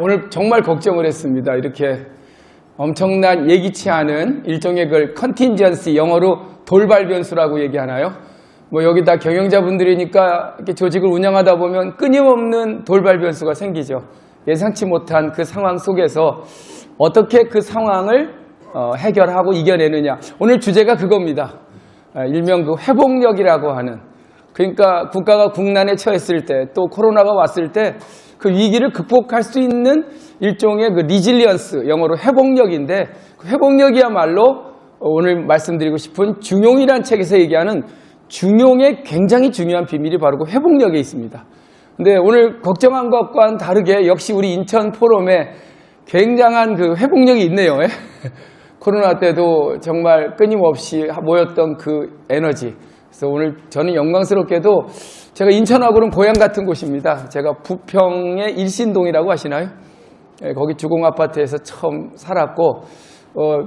오늘 정말 걱정을 했습니다. 이렇게 엄청난 예기치 않은 일종의 그 컨틴전시, 영어로 돌발 변수라고 얘기하나요? 뭐 여기다 경영자분들이니까 이렇게 조직을 운영하다 보면 끊임없는 돌발 변수가 생기죠. 예상치 못한 그 상황 속에서 어떻게 그 상황을 해결하고 이겨내느냐. 오늘 주제가 그겁니다. 일명 그 회복력이라고 하는, 그러니까 국가가 국난에 처했을 때, 또 코로나가 왔을 때 그 위기를 극복할 수 있는 일종의 그 리질리언스, 영어로 회복력인데, 그 회복력이야말로 오늘 말씀드리고 싶은 중용이라는 책에서 얘기하는 중용의 굉장히 중요한 비밀이 바로 그 회복력에 있습니다. 근데 오늘 걱정한 것과는 다르게 역시 우리 인천 포럼에 굉장한 그 회복력이 있네요. 코로나 때도 정말 끊임없이 모였던 그 에너지. 그래서 오늘 저는 영광스럽게도 제가 인천하고는 고향 같은 곳입니다. 제가 부평의 일신동이라고 아시나요? 거기 주공아파트에서 처음 살았고,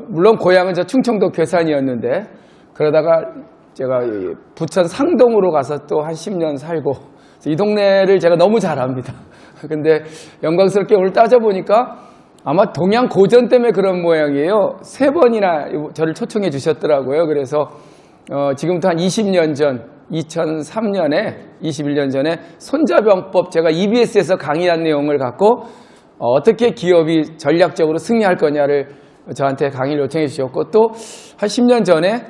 물론 고향은 저 충청도 괴산이었는데, 그러다가 제가 부천 상동으로 가서 또 한 10년 살고, 이 동네를 제가 너무 잘 압니다. 근데 영광스럽게 오늘 따져보니까 아마 동양 고전 때문에 그런 모양이에요. 3번이나 저를 초청해 주셨더라고요. 그래서 지금부터 한 20년 전, 2003년에, 21년 전에 손자병법, 제가 EBS에서 강의한 내용을 갖고 어떻게 기업이 전략적으로 승리할 거냐를 저한테 강의를 요청해 주셨고, 또 한 10년 전에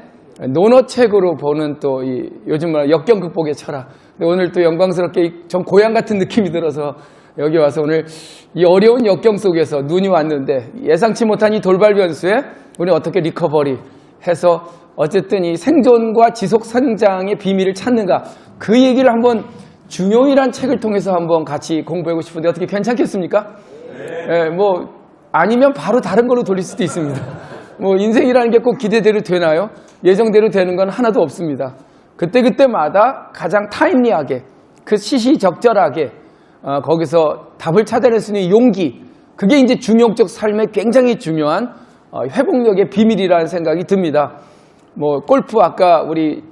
논어책으로 보는 또 요즘 역경 극복의 철학. 근데 오늘 또 영광스럽게 좀 고향 같은 느낌이 들어서 여기 와서 오늘 이 어려운 역경 속에서 눈이 왔는데 예상치 못한 이 돌발 변수에 우리 어떻게 리커버리 해서 어쨌든 이 생존과 지속 성장의 비밀을 찾는가, 그 얘기를 한번 중용이란 책을 통해서 한번 같이 공부하고 싶은데 어떻게 괜찮겠습니까? 네. 뭐 아니면 바로 다른 걸로 돌릴 수도 있습니다. 뭐 인생이라는 게 꼭 기대대로 되나요? 예정대로 되는 건 하나도 없습니다. 그때그때마다 가장 타임리하게, 그 시시적절하게 거기서 답을 찾아낼 수 있는 용기, 그게 이제 중용적 삶에 굉장히 중요한 회복력의 비밀이라는 생각이 듭니다. 뭐 골프, 아까 우리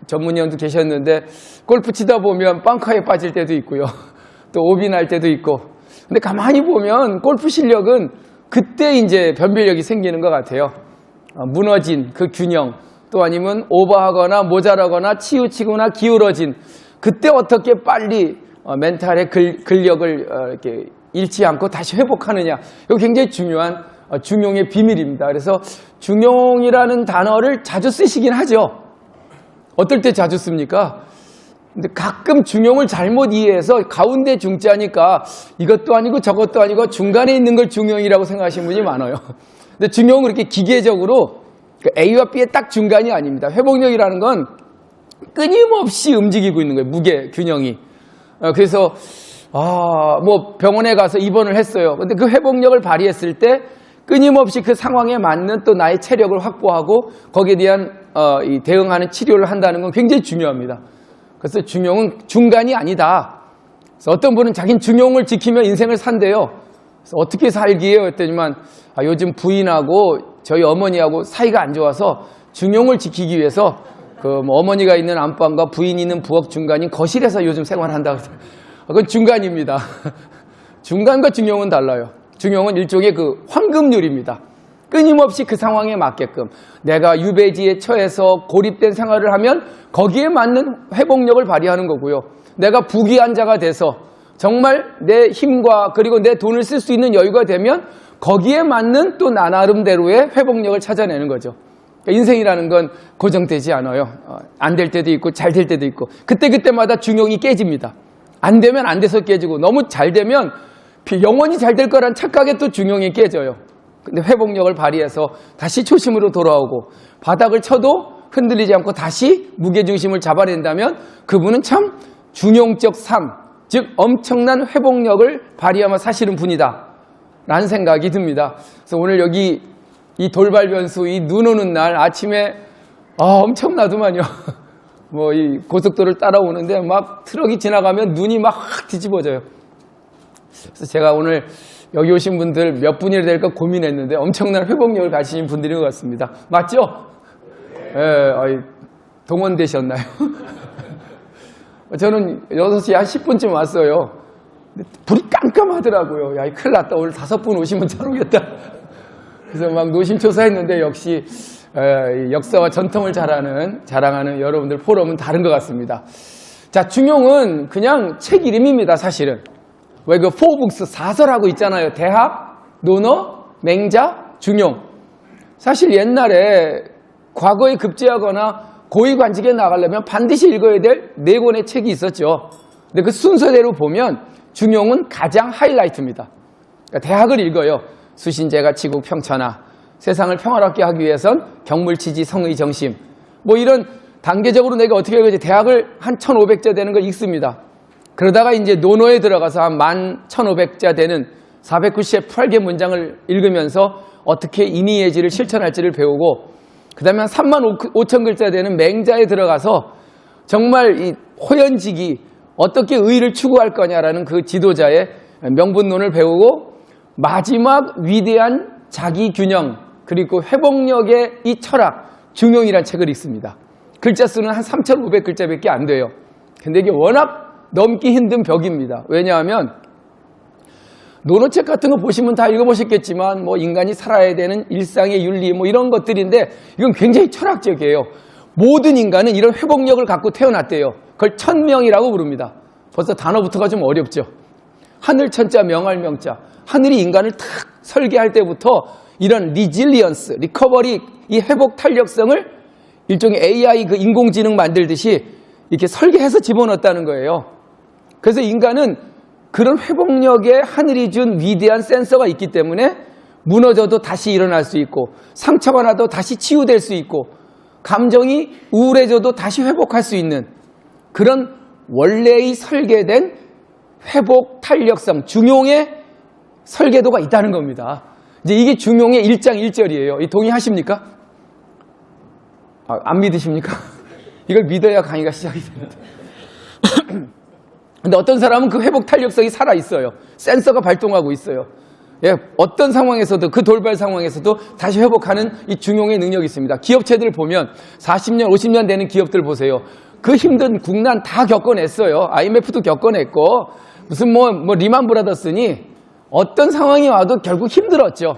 전문위원도 계셨는데 골프 치다 보면 벙커에 빠질 때도 있고요. 또 오비 날 때도 있고. 근데 가만히 보면 골프 실력은 그때 이제 변별력이 생기는 것 같아요. 무너진 그 균형, 또 아니면 오버하거나 모자라거나 치우치거나 기울어진, 그때 어떻게 빨리 멘탈의 근력을 이렇게 잃지 않고 다시 회복하느냐. 이거 굉장히 중요한 중용의 비밀입니다. 그래서 중용이라는 단어를 자주 쓰시긴 하죠. 어떨 때 자주 씁니까? 근데 가끔 중용을 잘못 이해해서 가운데 중자니까 이것도 아니고 저것도 아니고 중간에 있는 걸 중용이라고 생각하시는 분이 많아요. 근데 중용은 그렇게 기계적으로 A와 B의 딱 중간이 아닙니다. 회복력이라는 건 끊임없이 움직이고 있는 거예요. 무게, 균형이. 그래서 뭐 병원에 가서 입원을 했어요. 근데 그 회복력을 발휘했을 때 끊임없이 그 상황에 맞는 또 나의 체력을 확보하고 거기에 대한 대응하는 치료를 한다는 건 굉장히 중요합니다. 그래서 중용은 중간이 아니다. 그래서 어떤 분은 자기는 중용을 지키며 인생을 산대요. 그래서 어떻게 살기에요? 했더니만 요즘 부인하고 저희 어머니하고 사이가 안 좋아서 중용을 지키기 위해서 뭐 어머니가 있는 안방과 부인이 있는 부엌 중간인 거실에서 요즘 생활한다고. 그건 중간입니다. 중간과 중용은 달라요. 중용은 일종의 그 황금률입니다. 끊임없이 그 상황에 맞게끔 내가 유배지에 처해서 고립된 생활을 하면 거기에 맞는 회복력을 발휘하는 거고요. 내가 부귀한자가 돼서 정말 내 힘과 그리고 내 돈을 쓸 수 있는 여유가 되면 거기에 맞는 또 나 나름대로의 회복력을 찾아내는 거죠. 그러니까 인생이라는 건 고정되지 않아요. 안 될 때도 있고 잘 될 때도 있고 그때그때마다 중용이 깨집니다. 안 되면 안 돼서 깨지고 너무 잘 되면 영원히 잘 될 거란 착각에 또 중용이 깨져요. 근데 회복력을 발휘해서 다시 초심으로 돌아오고 바닥을 쳐도 흔들리지 않고 다시 무게중심을 잡아낸다면 그분은 참 중용적 삶, 즉 엄청난 회복력을 발휘하며 사시는 분이다 라는 생각이 듭니다. 그래서 오늘 여기 이 돌발 변수, 이 눈 오는 날 아침에 엄청나더만요. 뭐 이 고속도로를 따라오는데 막 트럭이 지나가면 눈이 막 확 뒤집어져요. 그래서 제가 오늘 여기 오신 분들 몇 분이 될까 고민했는데 엄청난 회복력을 가지신 분들인 것 같습니다. 맞죠? 예, 동원되셨나요? 저는 6시 한 10분쯤 왔어요. 불이 깜깜하더라고요. 야, 큰일 났다. 오늘 5분 오시면 잘 오겠다. 그래서 막 노심초사했는데 역시 역사와 전통을 자랑하는 여러분들 포럼은 다른 것 같습니다. 자, 중용은 그냥 책 이름입니다, 사실은. 왜 그 포북스 4서라고 있잖아요. 대학, 논어, 맹자, 중용. 사실 옛날에 과거에 급제하거나 고위관직에 나가려면 반드시 읽어야 될 4권의 책이 있었죠. 근데 그 순서대로 보면 중용은 가장 하이라이트입니다. 그러니까 대학을 읽어요. 수신제가 치국 평천하, 세상을 평화롭게 하기 위해선 경물치지 성의 정심. 뭐 이런 단계적으로 내가 어떻게 읽어야지 대학을 한 1500자 되는 걸 읽습니다. 그러다가 이제 논어에 들어가서 한 11,500자 되는 498개 문장을 읽으면서 어떻게 인의예지를 실천할지를 배우고, 그 다음에 한 35,000글자 되는 맹자에 들어가서 정말 이 호연지기, 어떻게 의의를 추구할 거냐라는 그 지도자의 명분론을 배우고, 마지막 위대한 자기균형 그리고 회복력의 이 철학, 중용이라는 책을 읽습니다. 글자 수는 한 3,500글자밖에 안 돼요. 근데 이게 워낙 넘기 힘든 벽입니다. 왜냐하면 논어책 같은 거 보시면 다 읽어보셨겠지만 뭐 인간이 살아야 되는 일상의 윤리 뭐 이런 것들인데, 이건 굉장히 철학적이에요. 모든 인간은 이런 회복력을 갖고 태어났대요. 그걸 천명이라고 부릅니다. 벌써 단어부터가 좀 어렵죠. 하늘 천자 명할 명자. 하늘이 인간을 탁 설계할 때부터 이런 리질리언스, 리커버리, 이 회복 탄력성을 일종의 AI 그 인공지능 만들듯이 이렇게 설계해서 집어넣었다는 거예요. 그래서 인간은 그런 회복력에 하늘이 준 위대한 센서가 있기 때문에 무너져도 다시 일어날 수 있고, 상처가 나도 다시 치유될 수 있고, 감정이 우울해져도 다시 회복할 수 있는 그런 원래의 설계된 회복 탄력성, 중용의 설계도가 있다는 겁니다. 이제 이게 중용의 1장 1절이에요. 이 동의하십니까? 안 믿으십니까? 이걸 믿어야 강의가 시작이 됩니다. 근데 어떤 사람은 그 회복 탄력성이 살아있어요. 센서가 발동하고 있어요. 예, 어떤 상황에서도, 그 돌발 상황에서도 다시 회복하는 이 중용의 능력이 있습니다. 기업체들 보면 40년, 50년 되는 기업들 보세요. 그 힘든 국난 다 겪어냈어요. IMF도 겪어냈고, 무슨 뭐 리만 브라더스니 어떤 상황이 와도 결국 힘들었죠.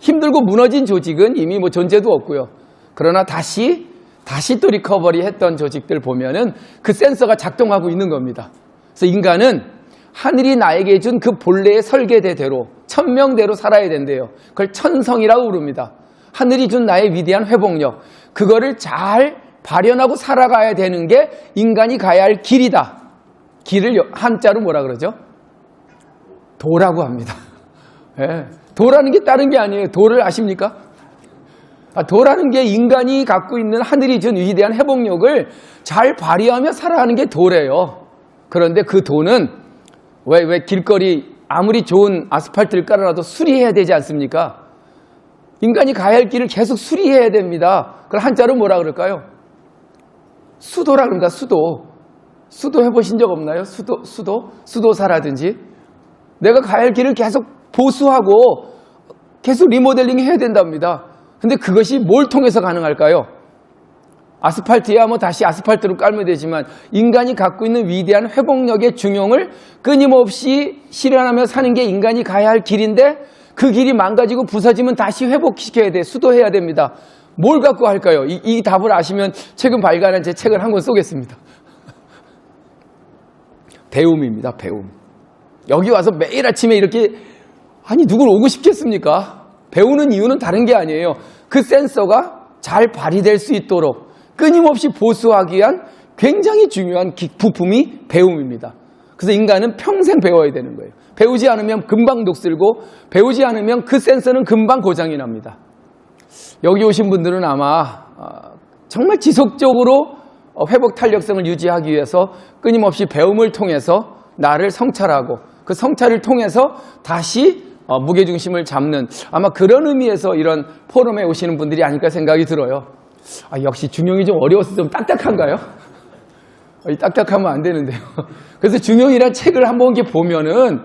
힘들고 무너진 조직은 이미 뭐 존재도 없고요. 그러나 다시 또 리커버리 했던 조직들 보면은 그 센서가 작동하고 있는 겁니다. 그래서 인간은 하늘이 나에게 준 그 본래의 설계대로, 천명대로 살아야 된대요. 그걸 천성이라고 부릅니다. 하늘이 준 나의 위대한 회복력, 그거를 잘 발현하고 살아가야 되는 게 인간이 가야 할 길이다. 길을 한자로 뭐라 그러죠? 도라고 합니다. 예, 도라는 게 다른 게 아니에요. 도를 아십니까? 도라는 게 인간이 갖고 있는 하늘이 준 위대한 회복력을 잘 발휘하며 살아가는 게 도래요. 그런데 그 도는 왜 길거리 아무리 좋은 아스팔트를 깔아놔도 수리해야 되지 않습니까? 인간이 가야 할 길을 계속 수리해야 됩니다. 그걸 한자로 뭐라 그럴까요? 수도라 그럽니다. 수도 해보신 적 없나요? 수도사라든지. 내가 가야 할 길을 계속 보수하고 계속 리모델링 해야 된답니다. 근데 그것이 뭘 통해서 가능할까요? 아스팔트야 뭐 다시 아스팔트로 깔면 되지만, 인간이 갖고 있는 위대한 회복력의 중용을 끊임없이 실현하며 사는 게 인간이 가야 할 길인데, 그 길이 망가지고 부서지면 다시 회복시켜야 돼. 수도해야 됩니다. 뭘 갖고 할까요? 이 답을 아시면 최근 발간한 제 책을 한 권 쏘겠습니다. 배움입니다. 배움. 여기 와서 매일 아침에 이렇게 누굴 오고 싶겠습니까? 배우는 이유는 다른 게 아니에요. 그 센서가 잘 발휘될 수 있도록 끊임없이 보수하기 위한 굉장히 중요한 부품이 배움입니다. 그래서 인간은 평생 배워야 되는 거예요. 배우지 않으면 금방 녹슬고, 배우지 않으면 그 센서는 금방 고장이 납니다. 여기 오신 분들은 아마 정말 지속적으로 회복 탄력성을 유지하기 위해서 끊임없이 배움을 통해서 나를 성찰하고, 그 성찰을 통해서 다시 무게중심을 잡는, 아마 그런 의미에서 이런 포럼에 오시는 분들이 아닐까 생각이 들어요. 역시 중용이 좀 어려워서 좀 딱딱한가요? 딱딱하면 안 되는데요. 그래서 중용이라는 책을 한번 이렇게 보면은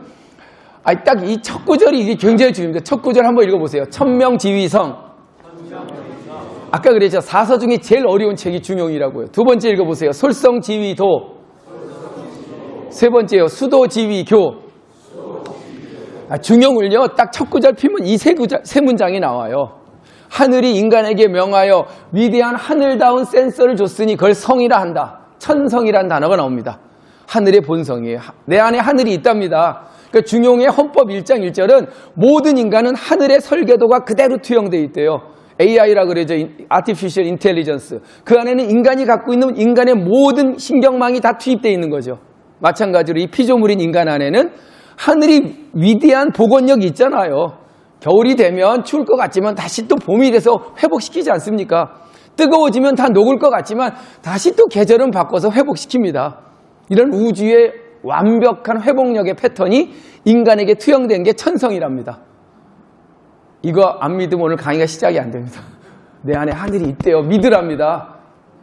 딱 이 첫 구절이 이게 굉장히 중요합니다. 첫 구절 한번 읽어보세요. 천명지위성. 아까 그랬죠. 4서 중에 제일 어려운 책이 중용이라고요. 두 번째 읽어보세요. 솔성지위도. 세 번째요. 수도지위교. 중용을요, 딱 첫 구절 피면 이 세 문장이 나와요. 하늘이 인간에게 명하여 위대한 하늘다운 센서를 줬으니 그걸 성이라 한다. 천성이라는 단어가 나옵니다. 하늘의 본성이에요. 내 안에 하늘이 있답니다. 그러니까 중용의 헌법 1장 1절은 모든 인간은 하늘의 설계도가 그대로 투영되어 있대요. AI라 그러죠. Artificial Intelligence. 그 안에는 인간이 갖고 있는 인간의 모든 신경망이 다 투입되어 있는 거죠. 마찬가지로 이 피조물인 인간 안에는 하늘이 위대한 복원력이 있잖아요. 겨울이 되면 추울 것 같지만 다시 또 봄이 돼서 회복시키지 않습니까? 뜨거워지면 다 녹을 것 같지만 다시 또 계절은 바꿔서 회복시킵니다. 이런 우주의 완벽한 회복력의 패턴이 인간에게 투영된 게 천성이랍니다. 이거 안 믿으면 오늘 강의가 시작이 안 됩니다. 내 안에 하늘이 있대요. 믿으랍니다.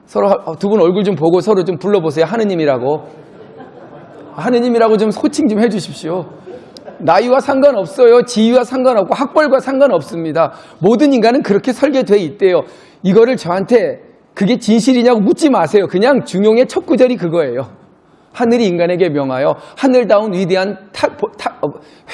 서로 두 분 얼굴 좀 보고 서로 좀 불러보세요. 하느님이라고. 하느님이라고 좀 호칭 좀 해주십시오. 나이와 상관없어요. 지위와 상관없고 학벌과 상관없습니다. 모든 인간은 그렇게 설계되어 있대요. 이거를 저한테 그게 진실이냐고 묻지 마세요. 그냥 중용의 첫 구절이 그거예요. 하늘이 인간에게 명하여 하늘다운 위대한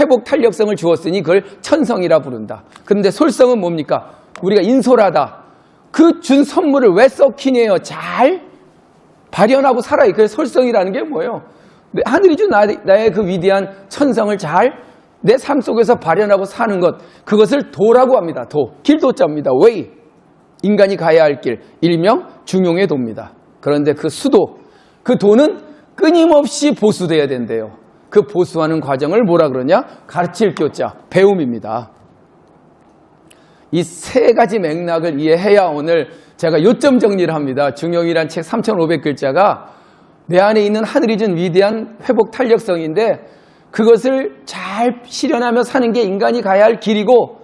회복 탄력성을 주었으니 그걸 천성이라 부른다. 그런데 솔성은 뭡니까? 우리가 인솔하다. 그 준 선물을 왜 썩히네요? 잘 발현하고 살아요. 그 솔성이라는 게 뭐예요? 하늘이 준 나의 그 위대한 천성을 잘 내 삶 속에서 발현하고 사는 것, 그것을 도라고 합니다. 도. 길도자입니다. 웨이. 인간이 가야 할 길. 일명 중용의 도입니다. 그런데 그 수도, 그 도는 끊임없이 보수돼야 된대요. 그 보수하는 과정을 뭐라 그러냐? 가르칠 교자, 배움입니다. 이 세 가지 맥락을 이해해야 오늘 제가 요점 정리를 합니다. 중용이란 책 3,500글자가 내 안에 있는 하늘이 준 위대한 회복 탄력성인데 그것을 잘 실현하며 사는 게 인간이 가야 할 길이고,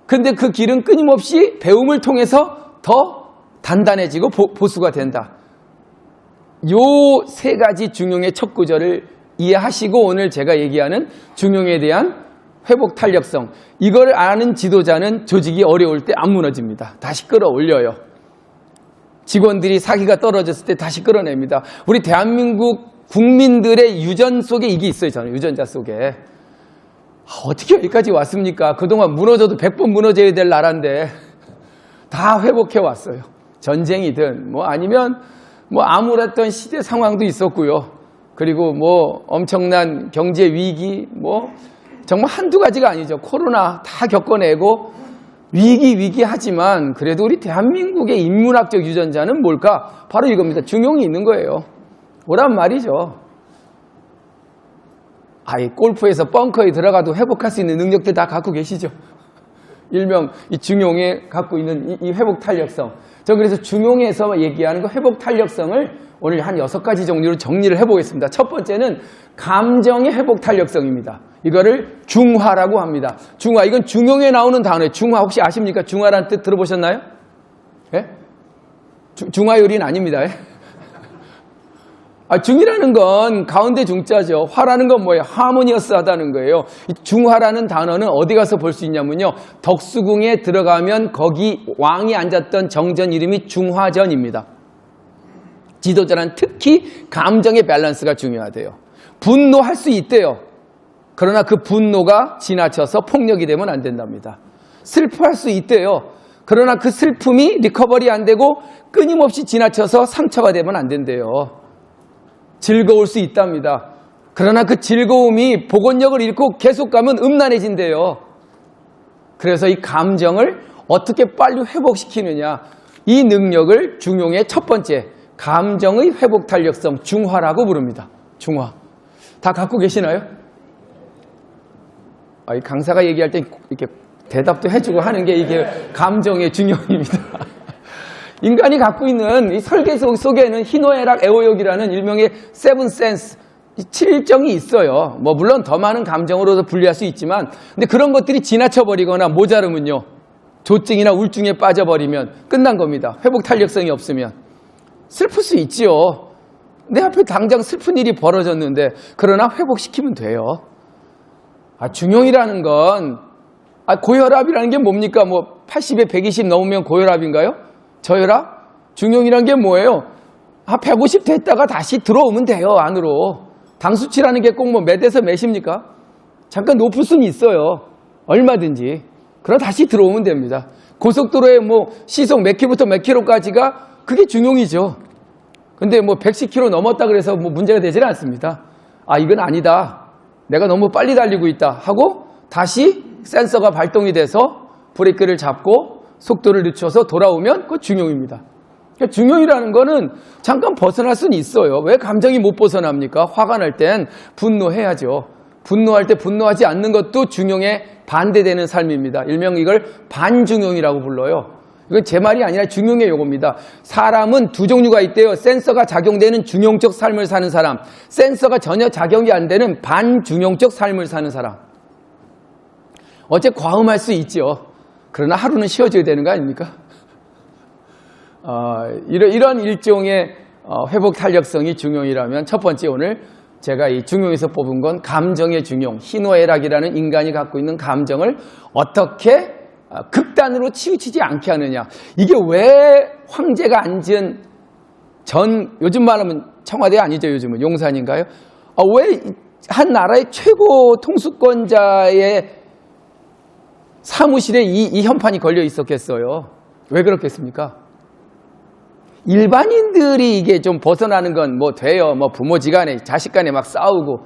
근데 그 길은 끊임없이 배움을 통해서 더 단단해지고 보수가 된다. 요 세 가지 중용의 첫 구절을 이해하시고 오늘 제가 얘기하는 중용에 대한 회복 탄력성, 이걸 아는 지도자는 조직이 어려울 때 안 무너집니다. 다시 끌어올려요. 직원들이 사기가 떨어졌을 때 다시 끌어냅니다. 우리 대한민국 국민들의 유전 속에 이게 있어요. 저는 유전자 속에. 어떻게 여기까지 왔습니까? 그동안 무너져도 100번 무너져야 될 나라인데 다 회복해 왔어요. 전쟁이든 아니면 암울했던 시대 상황도 있었고요. 그리고 엄청난 경제 위기, 정말 한두 가지가 아니죠. 코로나 다 겪어내고 위기 하지만 그래도 우리 대한민국의 인문학적 유전자는 뭘까? 바로 이겁니다. 중용이 있는 거예요. 뭐란 말이죠. 이 골프에서 벙커에 들어가도 회복할 수 있는 능력들 다 갖고 계시죠. 일명 이 중용에 갖고 있는 이 회복 탄력성. 저 그래서 중용에서 얘기하는 그 회복 탄력성을 오늘 한 6가지 종류로 정리를 해보겠습니다. 첫 번째는 감정의 회복 탄력성입니다. 이거를 중화라고 합니다. 중화, 이건 중용에 나오는 단어예요. 중화 혹시 아십니까? 중화라는 뜻 들어보셨나요? 예? 중화 요리는 아닙니다. 중이라는 건 가운데 중자죠. 화라는 건 뭐예요? 하모니어스 하다는 거예요. 이 중화라는 단어는 어디 가서 볼 수 있냐면요. 덕수궁에 들어가면 거기 왕이 앉았던 정전 이름이 중화전입니다. 지도자는 특히 감정의 밸런스가 중요하대요. 분노할 수 있대요. 그러나 그 분노가 지나쳐서 폭력이 되면 안 된답니다. 슬퍼할 수 있대요. 그러나 그 슬픔이 리커버리 안 되고 끊임없이 지나쳐서 상처가 되면 안 된대요. 즐거울 수 있답니다. 그러나 그 즐거움이 복원력을 잃고 계속 가면 음란해진대요. 그래서 이 감정을 어떻게 빨리 회복시키느냐, 이 능력을 중용의 첫 번째 감정의 회복 탄력성 중화라고 부릅니다. 중화. 다 갖고 계시나요? 이 강사가 얘기할 때 이렇게 대답도 해주고 하는 게 이게 감정의 중용입니다. 인간이 갖고 있는 이 설계 속에는 희노애락, 애호욕이라는 일명의 세븐 센스, 7정이 있어요. 물론 더 많은 감정으로도 분리할 수 있지만, 근데 그런 것들이 지나쳐버리거나 모자르면요, 조증이나 우울증에 빠져버리면 끝난 겁니다. 회복 탄력성이 없으면. 슬플 수 있지요. 내 앞에 당장 슬픈 일이 벌어졌는데, 그러나 회복시키면 돼요. 중용이라는 건, 고혈압이라는 게 뭡니까? 80에 120 넘으면 고혈압인가요? 저혈압? 중용이란 게 뭐예요? 150 됐다가 다시 들어오면 돼요, 안으로. 당 수치라는 게 꼭 몇에서 몇입니까? 잠깐 높을 수는 있어요. 얼마든지. 그러다 다시 들어오면 됩니다. 고속도로에 뭐 시속 몇 킬로부터 몇 킬로까지가 그게 중용이죠. 근데 뭐 110km 넘었다 그래서 뭐 문제가 되질 않습니다. 아, 이건 아니다. 내가 너무 빨리 달리고 있다 하고 다시 센서가 발동이 돼서 브레이크를 잡고 속도를 늦춰서 돌아오면 그거 중용입니다. 그러니까 중용이라는 거는 잠깐 벗어날 수는 있어요. 왜 감정이 못 벗어납니까? 화가 날 땐 분노해야죠. 분노할 때 분노하지 않는 것도 중용에 반대되는 삶입니다. 일명 이걸 반중용이라고 불러요. 이건 제 말이 아니라 중용의 용어입니다. 사람은 두 종류가 있대요. 센서가 작용되는 중용적 삶을 사는 사람, 센서가 전혀 작용이 안 되는 반중용적 삶을 사는 사람. 어째 과음할 수 있죠. 그러나 하루는 쉬어줘야 되는 거 아닙니까? 이런 일종의 회복 탄력성이 중용이라면 첫 번째 오늘 제가 이 중용에서 뽑은 건 감정의 중용, 희노애락이라는 인간이 갖고 있는 감정을 어떻게 극단으로 치우치지 않게 하느냐. 이게 왜 황제가 앉은 요즘 말하면 청와대 아니죠, 요즘은 용산인가요? 왜 한 나라의 최고 통수권자의 사무실에 이 현판이 걸려 있었겠어요? 왜 그렇겠습니까? 일반인들이 이게 좀 벗어나는 건 뭐 돼요. 뭐 부모지간에, 자식간에 막 싸우고.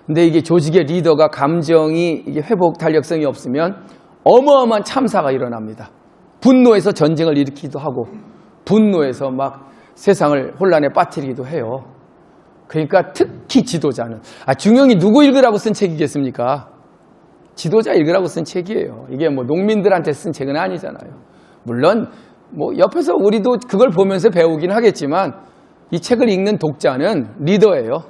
근데 이게 조직의 리더가 감정이 이게 회복 탄력성이 없으면 어마어마한 참사가 일어납니다. 분노해서 전쟁을 일으키기도 하고, 분노해서 막 세상을 혼란에 빠뜨리기도 해요. 그러니까 특히 지도자는, 중용이 누구 읽으라고 쓴 책이겠습니까? 지도자 읽으라고 쓴 책이에요. 이게 뭐 농민들한테 쓴 책은 아니잖아요. 물론 뭐 옆에서 우리도 그걸 보면서 배우긴 하겠지만 이 책을 읽는 독자는 리더예요.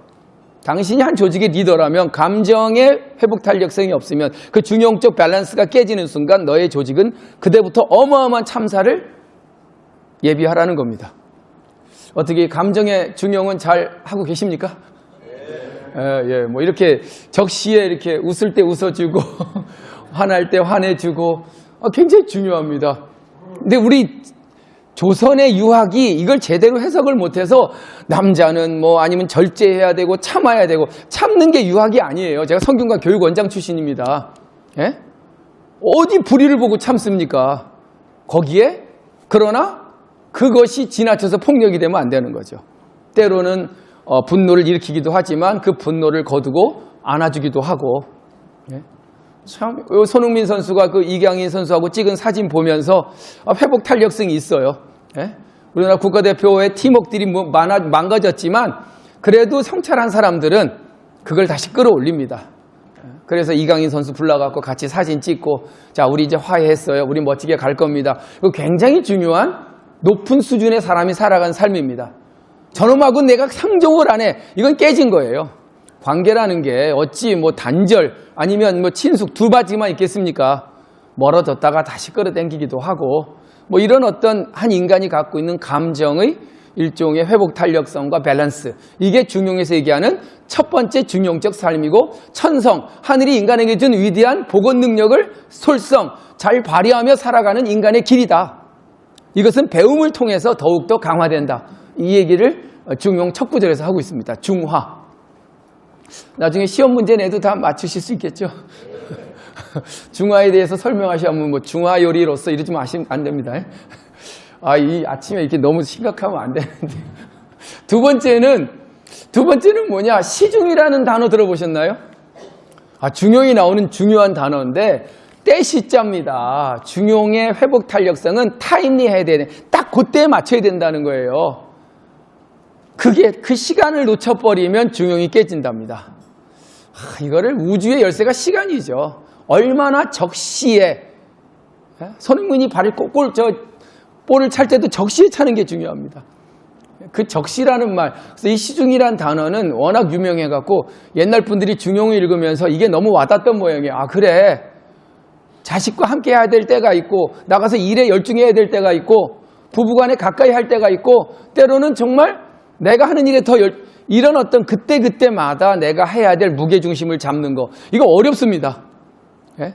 당신이 한 조직의 리더라면 감정의 회복 탄력성이 없으면 그 중용적 밸런스가 깨지는 순간 너의 조직은 그때부터 어마어마한 참사를 예비하라는 겁니다. 어떻게 감정의 중용은 잘 하고 계십니까? 예, 뭐 이렇게 적시에 이렇게 웃을 때 웃어주고 화날 때 화내주고 굉장히 중요합니다. 근데 우리 조선의 유학이 이걸 제대로 해석을 못해서 남자는 뭐 아니면 절제해야 되고 참아야 되고, 참는 게 유학이 아니에요. 제가 성균관 교육원장 출신입니다. 예? 어디 불의를 보고 참습니까? 거기에? 그러나 그것이 지나쳐서 폭력이 되면 안 되는 거죠. 때로는 분노를 일으키기도 하지만 그 분노를 거두고 안아주기도 하고. 예? 참 손흥민 선수가 그 이강인 선수하고 찍은 사진 보면서 회복 탄력성이 있어요. 예? 우리나라 국가대표의 팀워크들이 뭐 망가졌지만 그래도 성찰한 사람들은 그걸 다시 끌어올립니다. 그래서 이강인 선수 불러갖고 같이 사진 찍고, 자, 우리 이제 화해했어요. 우리 멋지게 갈 겁니다. 이거 굉장히 중요한 높은 수준의 사람이 살아간 삶입니다. 저놈하고 내가 상종을 안 해. 이건 깨진 거예요. 관계라는 게 어찌 뭐 단절 아니면 뭐 친숙 두 바지만 있겠습니까? 멀어졌다가 다시 끌어당기기도 하고, 뭐 이런 어떤 한 인간이 갖고 있는 감정의 일종의 회복 탄력성과 밸런스, 이게 중용에서 얘기하는 첫 번째 중용적 삶이고, 천성, 하늘이 인간에게 준 위대한 복원 능력을 솔성, 잘 발휘하며 살아가는 인간의 길이다. 이것은 배움을 통해서 더욱더 강화된다. 이 얘기를 중용 첫 구절에서 하고 있습니다. 중화. 나중에 시험 문제 내도 다 맞추실 수 있겠죠? 중화에 대해서 설명하시면 뭐 중화 요리로서 이러지 마시면 안 됩니다. 이 아침에 이렇게 너무 심각하면 안 되는데. 두 번째는 뭐냐? 시중이라는 단어 들어보셨나요? 중용이 나오는 중요한 단어인데 때시자입니다. 중용의 회복 탄력성은 타임리해야 되네. 딱 그때에 맞춰야 된다는 거예요. 그게 그 시간을 놓쳐버리면 중용이 깨진답니다. 이거를 우주의 열쇠가 시간이죠. 얼마나 적시에, 손흥민이 볼을 찰 때도 적시에 차는 게 중요합니다. 그 적시라는 말, 그래서 이 시중이라는 단어는 워낙 유명해갖고 옛날 분들이 중용을 읽으면서 이게 너무 와닿던 모양이에요. 그래. 자식과 함께 해야 될 때가 있고, 나가서 일에 열중해야 될 때가 있고, 부부간에 가까이 할 때가 있고, 때로는 정말 내가 하는 일에 이런 어떤 그때마다 내가 해야 될 무게중심을 잡는 거, 이거 어렵습니다. 예?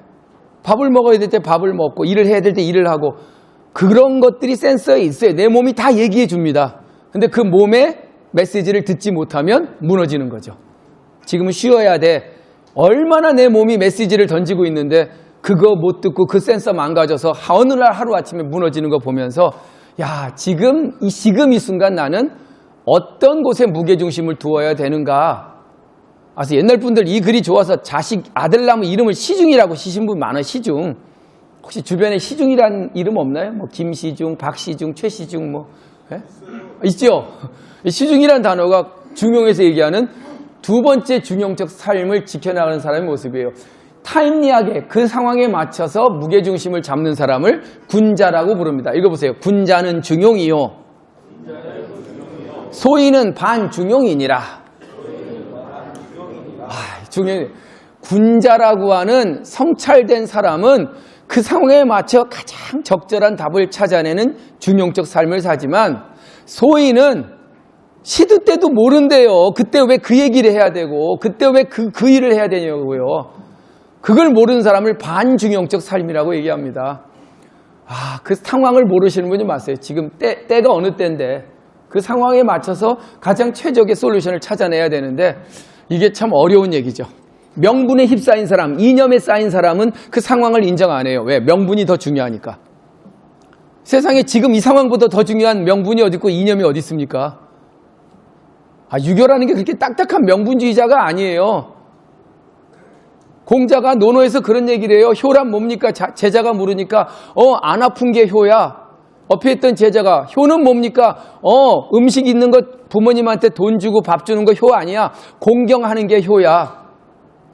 밥을 먹어야 될 때 밥을 먹고, 일을 해야 될 때 일을 하고, 그런 것들이 센서에 있어요. 내 몸이 다 얘기해 줍니다. 근데 그 몸의 메시지를 듣지 못하면 무너지는 거죠. 지금은 쉬어야 돼. 얼마나 내 몸이 메시지를 던지고 있는데 그거 못 듣고 그 센서 망가져서 어느 날 하루아침에 무너지는 거 보면서 야, 지금 이 순간 나는 어떤 곳에 무게중심을 두어야 되는가. 그래서 옛날 분들 이 글이 좋아서 자식 아들 낳으면 이름을 시중이라고 시신 분 많아요. 시중. 혹시 주변에 시중이란 이름 없나요? 뭐 김시중, 박시중, 최시중 뭐 예? 있죠. 시중이란 단어가 중용에서 얘기하는 두 번째 중용적 삶을 지켜나가는 사람의 모습이에요. 타임리하게 그 상황에 맞춰서 무게중심을 잡는 사람을 군자라고 부릅니다. 읽어보세요. 군자는 중용이요. 소인은 반중용이니라. 군자라고 하는 성찰된 사람은 그 상황에 맞춰 가장 적절한 답을 찾아내는 중용적 삶을 사지만 소인은 시도 때도 모른대요. 그때 왜 그 얘기를 해야 되고 그때 왜 그 일을 해야 되냐고요. 그걸 모르는 사람을 반중용적 삶이라고 얘기합니다. 그 상황을 모르시는 분이 마세요. 지금 때가 어느 때인데 그 상황에 맞춰서 가장 최적의 솔루션을 찾아내야 되는데 이게 참 어려운 얘기죠. 명분에 휩싸인 사람, 이념에 쌓인 사람은 그 상황을 인정 안 해요. 왜? 명분이 더 중요하니까. 세상에 지금 이 상황보다 더 중요한 명분이 어디 있고 이념이 어디 있습니까? 유교라는 게 그렇게 딱딱한 명분주의자가 아니에요. 공자가 논어에서 그런 얘기를 해요. 효란 뭡니까? 제자가 물으니까 안 아픈 게 효야. 옆에 있던 제자가 효는 뭡니까? 음식 있는 것 부모님한테 돈 주고 밥 주는 거 효 아니야. 공경하는 게 효야.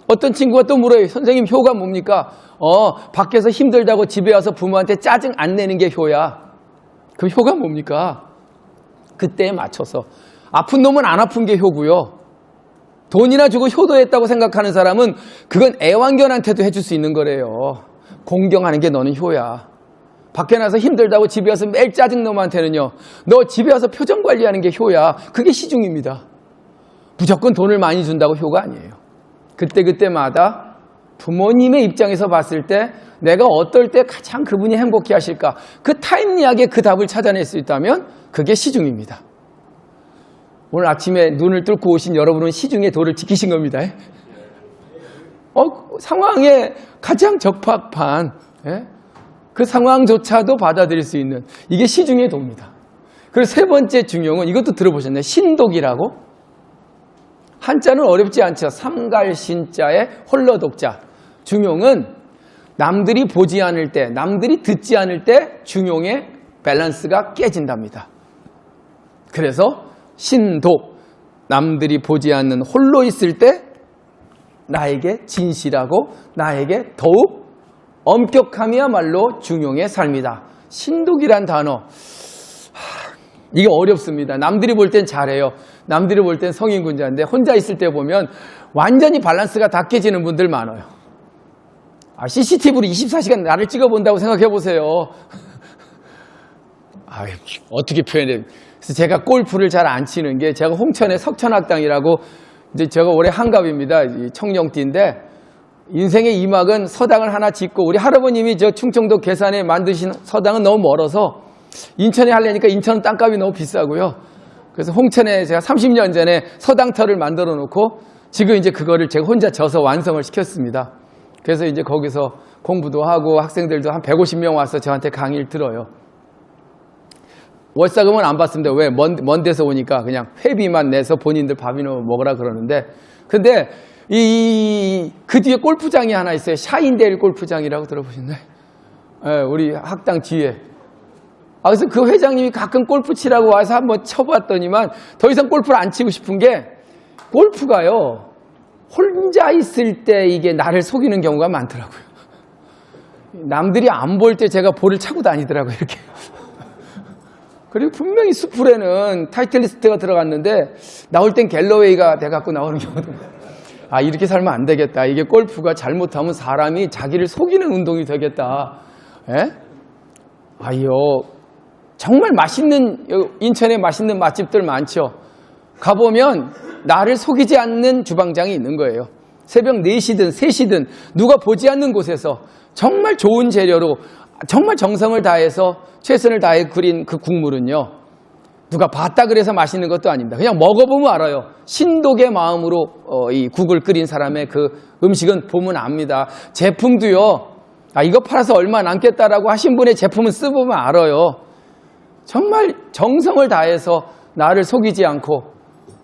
어떤 친구가 또 물어요. 선생님 효가 뭡니까? 밖에서 힘들다고 집에 와서 부모한테 짜증 안 내는 게 효야. 그 효가 뭡니까? 그때에 맞춰서. 아픈 놈은 안 아픈 게 효고요. 돈이나 주고 효도했다고 생각하는 사람은 그건 애완견한테도 해줄 수 있는 거래요. 공경하는 게 너는 효야. 밖에 나서 힘들다고 집에 와서 매일 짜증 놈한테는요. 너 집에 와서 표정 관리하는 게 효야. 그게 시중입니다. 무조건 돈을 많이 준다고 효가 아니에요. 그때마다 부모님의 입장에서 봤을 때 내가 어떨 때 가장 그분이 행복해 하실까? 그 타임리하게 그 답을 찾아낼 수 있다면 그게 시중입니다. 오늘 아침에 눈을 뚫고 오신 여러분은 시중의 도를 지키신 겁니다. 상황에 가장 적합한 그 상황조차도 받아들일 수 있는 이게 시중의 도입니다. 그리고 세 번째 중용은 이것도 들어보셨나요? 신독이라고? 한자는 어렵지 않죠. 삼갈신자의 홀러독자. 중용은 남들이 보지 않을 때, 남들이 듣지 않을 때 중용의 밸런스가 깨진답니다. 그래서 신독, 남들이 보지 않는 홀로 있을 때 나에게 진실하고 나에게 더욱 엄격함이야말로 중용의 삶이다. 신독이란 단어, 이게 어렵습니다. 남들이 볼 땐 잘해요. 남들이 볼 땐 성인군자인데 혼자 있을 때 보면 완전히 밸런스가 다 깨지는 분들 많아요. CCTV로 24시간 나를 찍어본다고 생각해 보세요. 어떻게 표현해? 그래서 제가 골프를 잘 안 치는 게 제가 홍천의 석천학당이라고 이제 제가 올해 한갑입니다. 청룡띠인데 인생의 이막은 서당을 하나 짓고 우리 할아버님이 저 충청도 괴산에 만드신 서당은 너무 멀어서 인천에 하려니까 인천 땅값이 너무 비싸고요. 그래서 홍천에 제가 30년 전에 서당터를 만들어 놓고 지금 이제 그거를 제가 혼자 져서 완성을 시켰습니다. 그래서 이제 거기서 공부도 하고 학생들도 한 150명 와서 저한테 강의를 들어요. 월사금은 안 받습니다. 왜? 먼 데서 오니까 그냥 회비만 내서 본인들 밥이나 먹으라 그러는데 근데 그 뒤에 골프장이 하나 있어요. 샤인데일 골프장이라고 들어보셨나요? 우리 학당 뒤에. 그래서 그 회장님이 가끔 골프 치라고 와서 한번 쳐봤더니만 더 이상 골프를 안 치고 싶은 게 골프가요. 혼자 있을 때 이게 나를 속이는 경우가 많더라고요. 남들이 안 볼 때 제가 볼을 차고 다니더라고요. 이렇게. 그리고 분명히 수풀에는 타이틀리스트가 들어갔는데 나올 땐 갤러웨이가 돼갖고 나오는 경우도 이렇게 살면 안 되겠다. 이게 골프가 잘못하면 사람이 자기를 속이는 운동이 되겠다. 정말 맛있는 인천에 맛있는 맛집들 많죠. 가보면 나를 속이지 않는 주방장이 있는 거예요. 새벽 4시든 3시든 누가 보지 않는 곳에서 정말 좋은 재료로 정말 정성을 다해서 최선을 다해 그린 그 국물은요. 누가 봤다 그래서 맛있는 것도 아닙니다. 그냥 먹어보면 알아요. 신독의 마음으로 이 국을 끓인 사람의 그 음식은 보면 압니다. 제품도요. 이거 팔아서 얼마 남겠다라고 하신 분의 제품은 써보면 알아요. 정말 정성을 다해서 나를 속이지 않고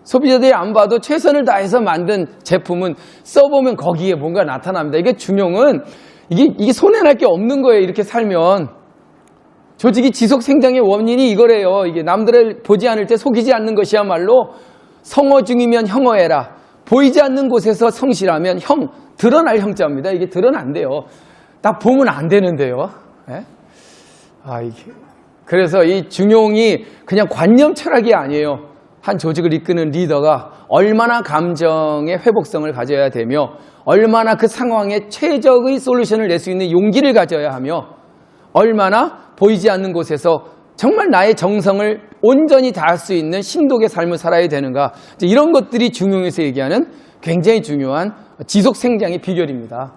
소비자들이 안 봐도 최선을 다해서 만든 제품은 써보면 거기에 뭔가 나타납니다. 이게 중용은 이게 손해날 게 없는 거예요. 이렇게 살면. 조직이 지속 생장의 원인이 이거래요. 이게 남들을 보지 않을 때 속이지 않는 것이야말로 성어 중이면 형어해라. 보이지 않는 곳에서 성실하면 형, 드러날 형자입니다. 이게 드러난대요. 딱 보면 안 되는데요. 예? 그래서 이 중용이 그냥 관념 철학이 아니에요. 한 조직을 이끄는 리더가 얼마나 감정의 회복성을 가져야 되며 얼마나 그 상황에 최적의 솔루션을 낼 수 있는 용기를 가져야 하며 얼마나 보이지 않는 곳에서 정말 나의 정성을 온전히 다할 수 있는 신독의 삶을 살아야 되는가. 이런 것들이 중용에서 얘기하는 굉장히 중요한 지속 생장의 비결입니다.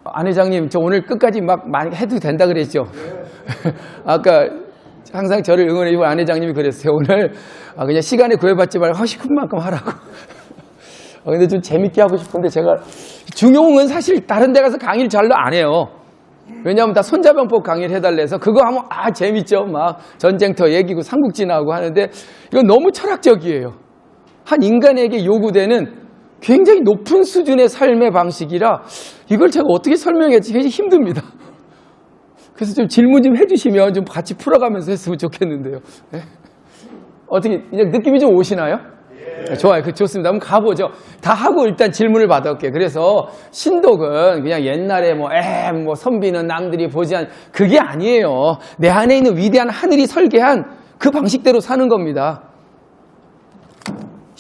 안 회장님, 저 오늘 끝까지 막 많이 해도 된다 그랬죠? 아까 항상 저를 응원해주고 안 회장님이 그랬어요. 오늘 그냥 시간에 구애받지 말고 하고 싶은 만큼 하라고. 근데 좀 재밌게 하고 싶은데 제가 중용은 사실 다른 데 가서 강의를 잘로 안 해요. 왜냐하면 다 손자병법 강의를 해달래 해서 그거 하면 재밌죠. 막 전쟁터 얘기고 삼국지나고 하는데 이건 너무 철학적이에요. 한 인간에게 요구되는 굉장히 높은 수준의 삶의 방식이라 이걸 제가 어떻게 설명했지 굉장히 힘듭니다. 그래서 좀 질문 좀 해주시면 좀 같이 풀어가면서 했으면 좋겠는데요. 네? 어떻게 이제 느낌이 좀 오시나요? 네, 좋아요. 좋습니다. 한번 가보죠. 다 하고 일단 질문을 받아올게요. 그래서 신독은 그냥 옛날에 선비는 남들이 보지 않는 그게 아니에요. 내 안에 있는 위대한 하늘이 설계한 그 방식대로 사는 겁니다.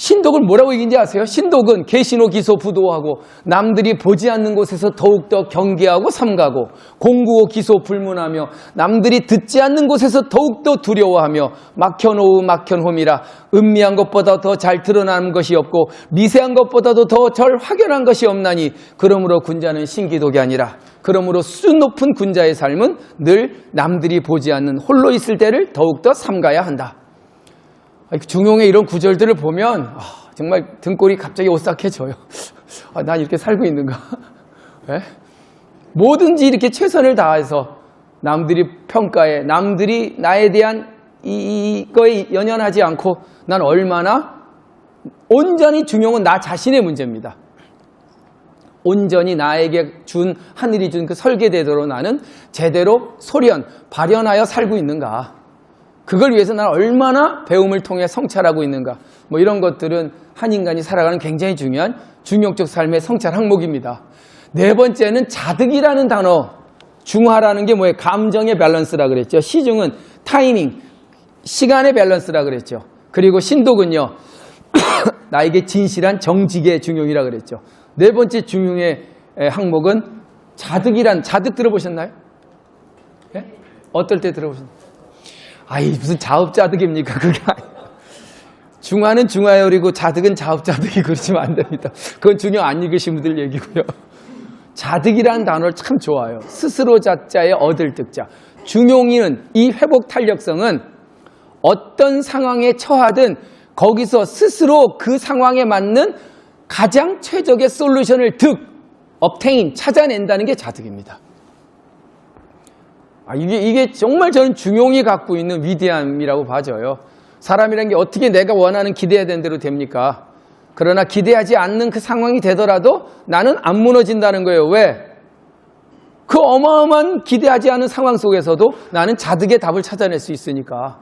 신독을 뭐라고 얘기인지 아세요? 신독은 계신호 기소 부도하고 남들이 보지 않는 곳에서 더욱더 경계하고 삼가고 공구호 기소 불문하며 남들이 듣지 않는 곳에서 더욱더 두려워하며 막혀놓우 막현홈이라 은미한 것보다 더 잘 드러나는 것이 없고 미세한 것보다도 더 절 확연한 것이 없나니 그러므로 군자는 신기독이 아니라 그러므로 수준 높은 군자의 삶은 늘 남들이 보지 않는 홀로 있을 때를 더욱더 삼가야 한다. 중용의 이런 구절들을 보면 정말 등골이 갑자기 오싹해져요. 난 이렇게 살고 있는가? 네? 뭐든지 이렇게 최선을 다해서 남들이 평가해 남들이 나에 대한 이거에 연연하지 않고 난 얼마나 온전히 중용은 나 자신의 문제입니다. 온전히 나에게 준 하늘이 준 그 설계대로 나는 제대로 소련 발현하여 살고 있는가? 그걸 위해서 나는 얼마나 배움을 통해 성찰하고 있는가. 이런 것들은 한 인간이 살아가는 굉장히 중요한 중용적 삶의 성찰 항목입니다. 네 번째는 자득이라는 단어. 중화라는 게 뭐예요? 감정의 밸런스라 그랬죠. 시중은 타이밍, 시간의 밸런스라 그랬죠. 그리고 신독은요. 나에게 진실한 정직의 중용이라 그랬죠. 네 번째 중용의 항목은 자득 들어보셨나요? 네? 어떨 때 들어보셨나요? 무슨 자업자득입니까? 그게 아니에요. 중화는 중화열이고 자득은 자업자득이 그러시면 안 됩니다. 그건 중용 안 읽으신 분들 얘기고요. 자득이라는 단어를 참 좋아요. 스스로 자자의 얻을 득자. 중용이는 이 회복 탄력성은 어떤 상황에 처하든 거기서 스스로 그 상황에 맞는 가장 최적의 솔루션을 obtain, 찾아낸다는 게 자득입니다. 이게 정말 저는 중용이 갖고 있는 위대함이라고 봐져요. 사람이라는 게 어떻게 내가 원하는 기대된 대로 됩니까? 그러나 기대하지 않는 그 상황이 되더라도 나는 안 무너진다는 거예요. 왜? 그 어마어마한 기대하지 않은 상황 속에서도 나는 자득의 답을 찾아낼 수 있으니까.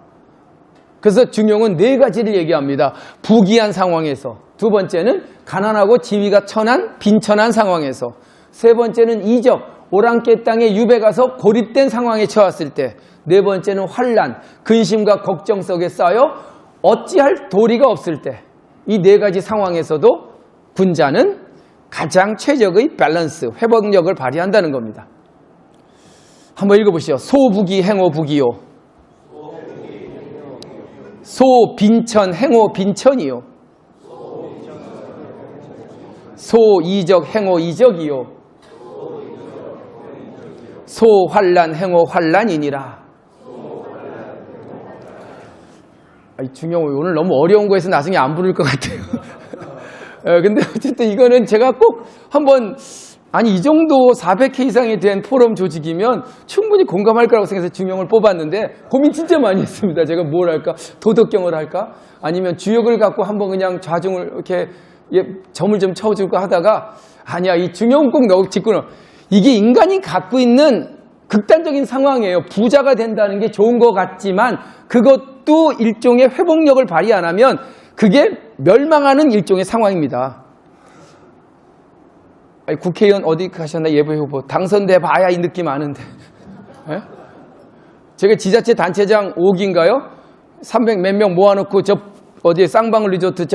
그래서 중용은 네 가지를 얘기합니다. 부귀한 상황에서. 두 번째는 가난하고 지위가 천한, 빈천한 상황에서. 세 번째는 이적. 오랑캐 땅에 유배 가서 고립된 상황에 처했을 때. 네 번째는 환난, 근심과 걱정 속에 쌓여 어찌할 도리가 없을 때. 이 네 가지 상황에서도 군자는 가장 최적의 밸런스, 회복력을 발휘한다는 겁니다. 한번 읽어보시죠. 소부귀 행호 부귀요. 소빈천 행호 빈천이요. 소이적 행호 이적이요. 소환란 행호 환란이니라. 중영 오늘 너무 어려운 거에서 나중에 안 부를 것 같아요. 근데 어쨌든 이거는 제가 꼭 한번 이 정도 400회 이상이 된 포럼 조직이면 충분히 공감할 거라고 생각해서 중영을 뽑았는데 고민 진짜 많이 했습니다. 제가 뭘 할까? 도덕경을 할까? 아니면 주역을 갖고 한번 그냥 좌중을 이렇게 점을 좀 쳐주고 하다가 아니야, 이 중영 꼭 넣고 짚고는 이게 인간이 갖고 있는 극단적인 상황이에요. 부자가 된다는 게 좋은 것 같지만 그것도 일종의 회복력을 발휘 안 하면 그게 멸망하는 일종의 상황입니다. 국회의원 어디 가셨나 예비 후보 당선돼 봐야 이 느낌 아는데. 예? 제가 지자체 단체장 5기인가요? 300 몇 명 모아놓고 어디에 쌍방울 리조트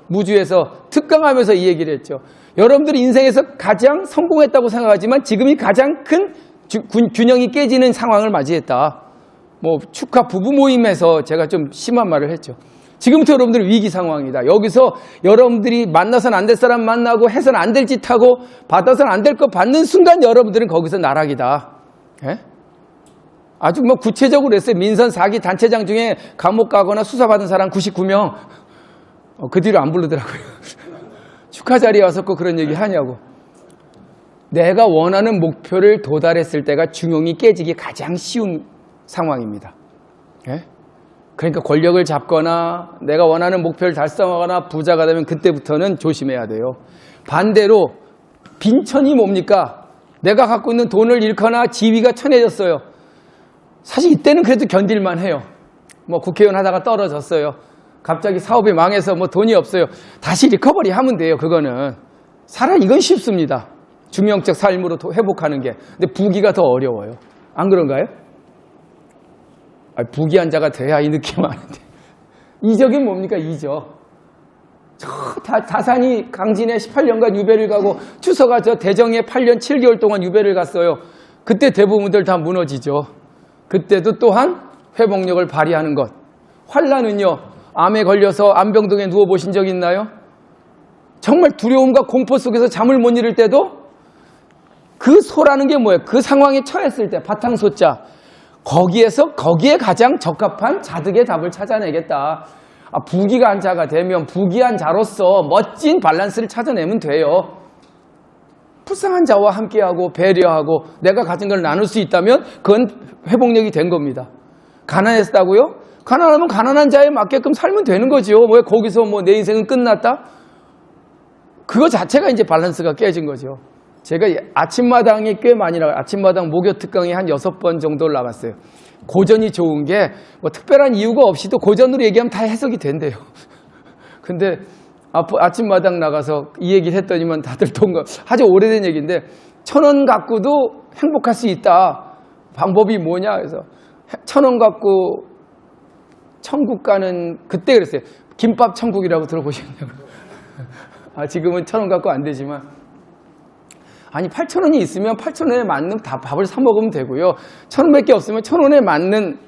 무주에서 특강하면서 이 얘기를 했죠. 여러분들이 인생에서 가장 성공했다고 생각하지만 지금이 가장 큰 균형이 깨지는 상황을 맞이했다. 축하 부부 모임에서 제가 좀 심한 말을 했죠. 지금부터 여러분들은 위기 상황이다. 여기서 여러분들이 만나서는 안 될 사람 만나고 해서는 안 될 짓 하고 받아서는 안 될 거 받는 순간 여러분들은 거기서 나락이다. 예? 아주 구체적으로 했어요. 민선 4기 단체장 중에 감옥 가거나 수사받은 사람 99명. 그 뒤로 안 부르더라고요. 축하 자리에 와서 꼭 그런 얘기 하냐고. 내가 원하는 목표를 도달했을 때가 중용이 깨지기 가장 쉬운 상황입니다. 예? 그러니까 권력을 잡거나 내가 원하는 목표를 달성하거나 부자가 되면 그때부터는 조심해야 돼요. 반대로 빈천이 뭡니까? 내가 갖고 있는 돈을 잃거나 지위가 천해졌어요. 사실 이때는 그래도 견딜만 해요. 국회의원 하다가 떨어졌어요. 갑자기 사업이 망해서 돈이 없어요. 다시 리커버리 하면 돼요. 그거는. 이건 쉽습니다. 중형적 삶으로 회복하는 게. 근데 부귀가 더 어려워요. 안 그런가요? 부귀한 자가 돼야 이 느낌 아는데. 이적이 뭡니까? 이적. 다산이 강진에 18년간 유배를 가고 추서가 대정에 8년 7개월 동안 유배를 갔어요. 그때 대부분들 다 무너지죠. 그때도 또한 회복력을 발휘하는 것. 환란은요, 암에 걸려서 암병동에 누워보신 적 있나요? 정말 두려움과 공포 속에서 잠을 못 이룰 때도 그 소라는 게 뭐예요? 그 상황에 처했을 때 바탕소자. 거기에 가장 적합한 자득의 답을 찾아내겠다. 부귀한 자가 되면 부귀한 자로서 멋진 밸런스를 찾아내면 돼요. 불쌍한 자와 함께하고 배려하고 내가 가진 걸 나눌 수 있다면 그건 회복력이 된 겁니다. 가난했다고요? 가난하면 가난한 자에 맞게끔 살면 되는 거죠. 왜 거기서 내 인생은 끝났다? 그거 자체가 이제 밸런스가 깨진 거죠. 제가 아침마당에 꽤 많이 나가요. 아침마당 목요 특강에 한 6번 정도를 나갔어요. 고전이 좋은 게 특별한 이유가 없이도 고전으로 얘기하면 다 해석이 된대요. 근데 아침마당 나가서 이 얘기를 했더니만 다들 아주 오래된 얘기인데 1,000원 갖고도 행복할 수 있다. 방법이 뭐냐? 그래서 1,000원 갖고 천국 가는 그때 그랬어요. 김밥 천국이라고 들어보셨냐고. 지금은 1,000원 갖고 안 되지만 8,000원이 있으면 8,000원에 맞는 밥을 사 먹으면 되고요. 1,000원밖에 없으면 1,000원에 맞는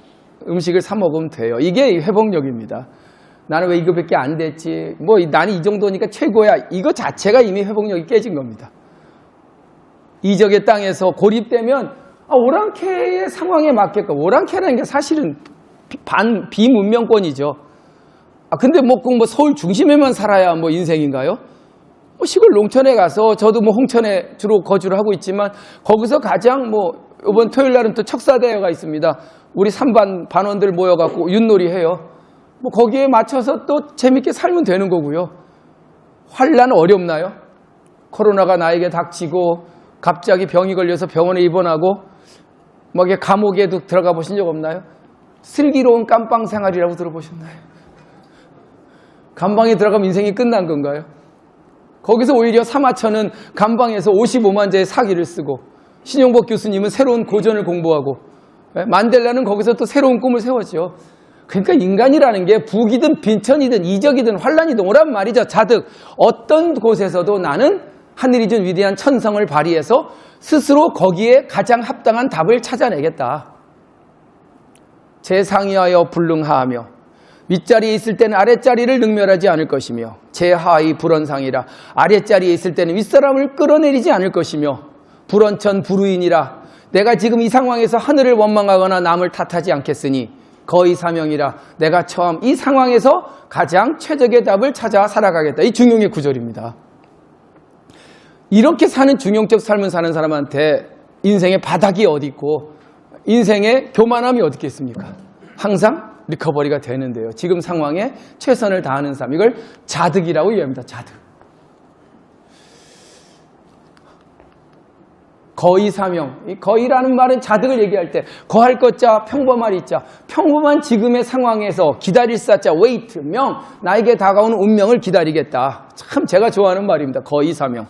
음식을 사 먹으면 돼요. 이게 회복력입니다. 나는 왜 이거밖에 안 됐지? 나는 이 정도니까 최고야. 이거 자체가 이미 회복력이 깨진 겁니다. 이적의 땅에서 고립되면 오랑캐의 상황에 맞게끔 오랑캐라는 게 사실은 비문명권이죠. 근데 꼭 서울 중심에만 살아야 인생인가요? 시골 농촌에 가서 저도 홍천에 주로 거주를 하고 있지만 거기서 가장 이번 토요일 날은 또 척사대회가 있습니다. 우리 3반 반원들 모여갖고 윷놀이 해요. 거기에 맞춰서 또 재밌게 살면 되는 거고요. 환란 어렵나요? 코로나가 나에게 닥치고 갑자기 병이 걸려서 병원에 입원하고 감옥에도 들어가 보신 적 없나요? 슬기로운 깜빵 생활이라고 들어보셨나요? 감방에 들어가면 인생이 끝난 건가요? 거기서 오히려 사마천은 감방에서 55만 자의 사기를 쓰고 신용복 교수님은 새로운 고전을 공부하고 만델라는 거기서 또 새로운 꿈을 세웠죠. 그러니까 인간이라는 게 부귀든 빈천이든 이적이든 환란이든 오란 말이죠. 자득. 어떤 곳에서도 나는 하늘이 준 위대한 천성을 발휘해서 스스로 거기에 가장 합당한 답을 찾아내겠다. 제상이하여 불능하하며 윗자리에 있을 때는 아랫자리를 능멸하지 않을 것이며 제하의 불언상이라 아랫자리에 있을 때는 윗사람을 끌어내리지 않을 것이며 불언천 불우인이라 내가 지금 이 상황에서 하늘을 원망하거나 남을 탓하지 않겠으니 거의 사명이라. 내가 처음 이 상황에서 가장 최적의 답을 찾아 살아가겠다. 이 중용의 구절입니다. 이렇게 사는 중용적 삶을 사는 사람한테 인생의 바닥이 어디 있고 인생의 교만함이 어디 있겠습니까? 항상 리커버리가 되는데요. 지금 상황에 최선을 다하는 삶, 이걸 자득이라고 이해합니다. 자득. 거의 사명. 이 거의라는 말은 자득을 얘기할 때 거할 것자 평범할 이자, 평범한 지금의 상황에서 기다릴 사자 웨이트, 명, 나에게 다가오는 운명을 기다리겠다. 참 제가 좋아하는 말입니다. 거의 사명.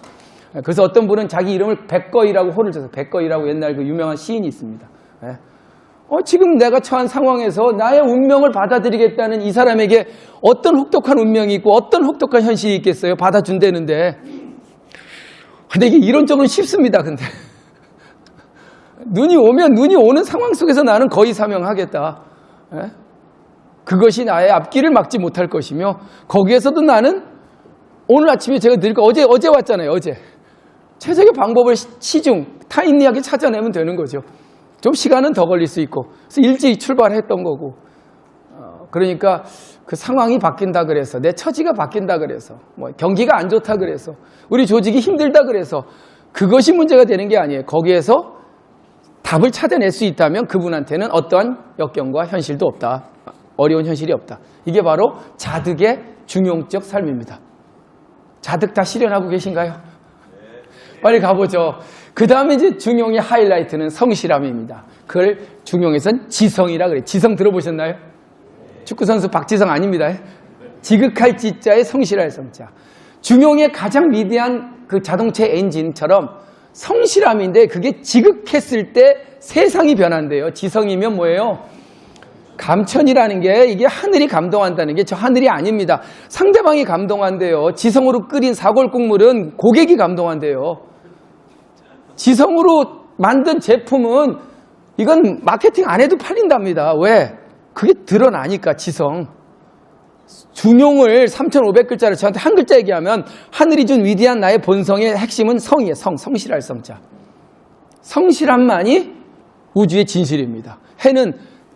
그래서 어떤 분은 자기 이름을 백거이라고 호를 줘서, 백거이라고 옛날 그 유명한 시인이 있습니다. 지금 내가 처한 상황에서 나의 운명을 받아들이겠다는 이 사람에게 어떤 혹독한 운명이 있고 어떤 혹독한 현실이 있겠어요? 받아준다는데. 근데 이게 이론적으로는 쉽습니다. 근데 눈이 오면 눈이 오는 상황 속에서 나는 거의 사명하겠다. 그것이 나의 앞길을 막지 못할 것이며, 거기에서도 나는 오늘 아침에 제가 드릴까, 어제 왔잖아요. 어제 최적의 방법을 시중 타인리하게 찾아내면 되는 거죠. 좀 시간은 더 걸릴 수 있고, 그래서 일찍 출발했던 거고, 그러니까 그 상황이 바뀐다 그래서, 내 처지가 바뀐다 그래서, 뭐 경기가 안 좋다 그래서, 우리 조직이 힘들다 그래서 그것이 문제가 되는 게 아니에요. 거기에서 답을 찾아낼 수 있다면 그분한테는 어떠한 역경과 현실도 없다. 어려운 현실이 없다. 이게 바로 자득의 중용적 삶입니다. 자득 다 실현하고 계신가요? 빨리 가보죠. 그 다음에 이제 중용의 하이라이트는 성실함입니다. 그걸 중용에선 지성이라 그래요. 지성 들어보셨나요? 축구선수 박지성 아닙니다. 지극할 지자에 성실할 성자. 중용의 가장 위대한 그 자동차 엔진처럼 성실함인데, 그게 지극했을 때 세상이 변한대요. 지성이면 뭐예요? 감천이라는 게, 이게 하늘이 감동한다는 게 저 하늘이 아닙니다. 상대방이 감동한대요. 지성으로 끓인 사골국물은 고객이 감동한대요. 지성으로 만든 제품은 이건 마케팅 안 해도 팔린답니다. 왜? 그게 드러나니까. 지성. 중용을 3,500글자를 저한테 한 글자 얘기하면, 하늘이 준 위대한 나의 본성의 핵심은 성이에요. 성실할 성자. 성실함만이 우주의 진실입니다. 해는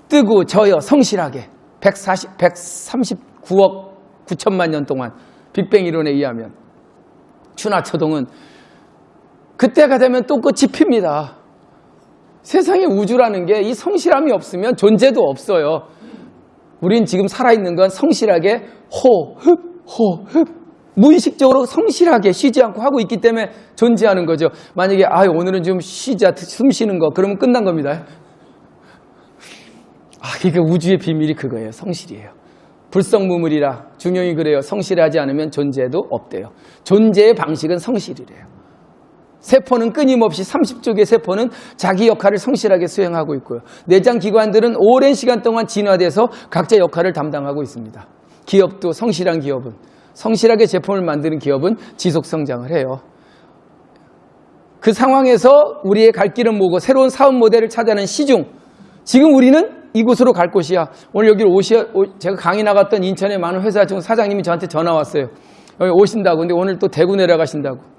뜨고 져요. 성실하게. 139억 9천만 년 동안 빅뱅 이론에 의하면. 추나초동은 그때가 되면 또 끝이 핍니다. 세상의 우주라는 게 이 성실함이 없으면 존재도 없어요. 우린 지금 살아있는 건 성실하게 호흡 무의식적으로 성실하게 쉬지 않고 하고 있기 때문에 존재하는 거죠. 만약에 오늘은 좀 쉬자, 숨 쉬는 거, 그러면 끝난 겁니다. 그러니까 우주의 비밀이 그거예요. 성실이에요. 불성무물이라 중용이 그래요. 성실하지 않으면 존재도 없대요. 존재의 방식은 성실이래요. 세포는 끊임없이 30조 개의 세포는 자기 역할을 성실하게 수행하고 있고요. 내장기관들은 오랜 시간 동안 진화돼서 각자 역할을 담당하고 있습니다. 기업도 성실한 기업은, 성실하게 제품을 만드는 기업은 지속 성장을 해요. 그 상황에서 우리의 갈 길은 뭐고, 새로운 사업 모델을 찾아내는 시중. 지금 우리는 이곳으로 갈 곳이야. 오늘 여기로 제가 강의 나갔던 인천의 많은 회사 중 사장님이 저한테 전화 왔어요. 여기 오신다고. 근데 오늘 또 대구 내려가신다고.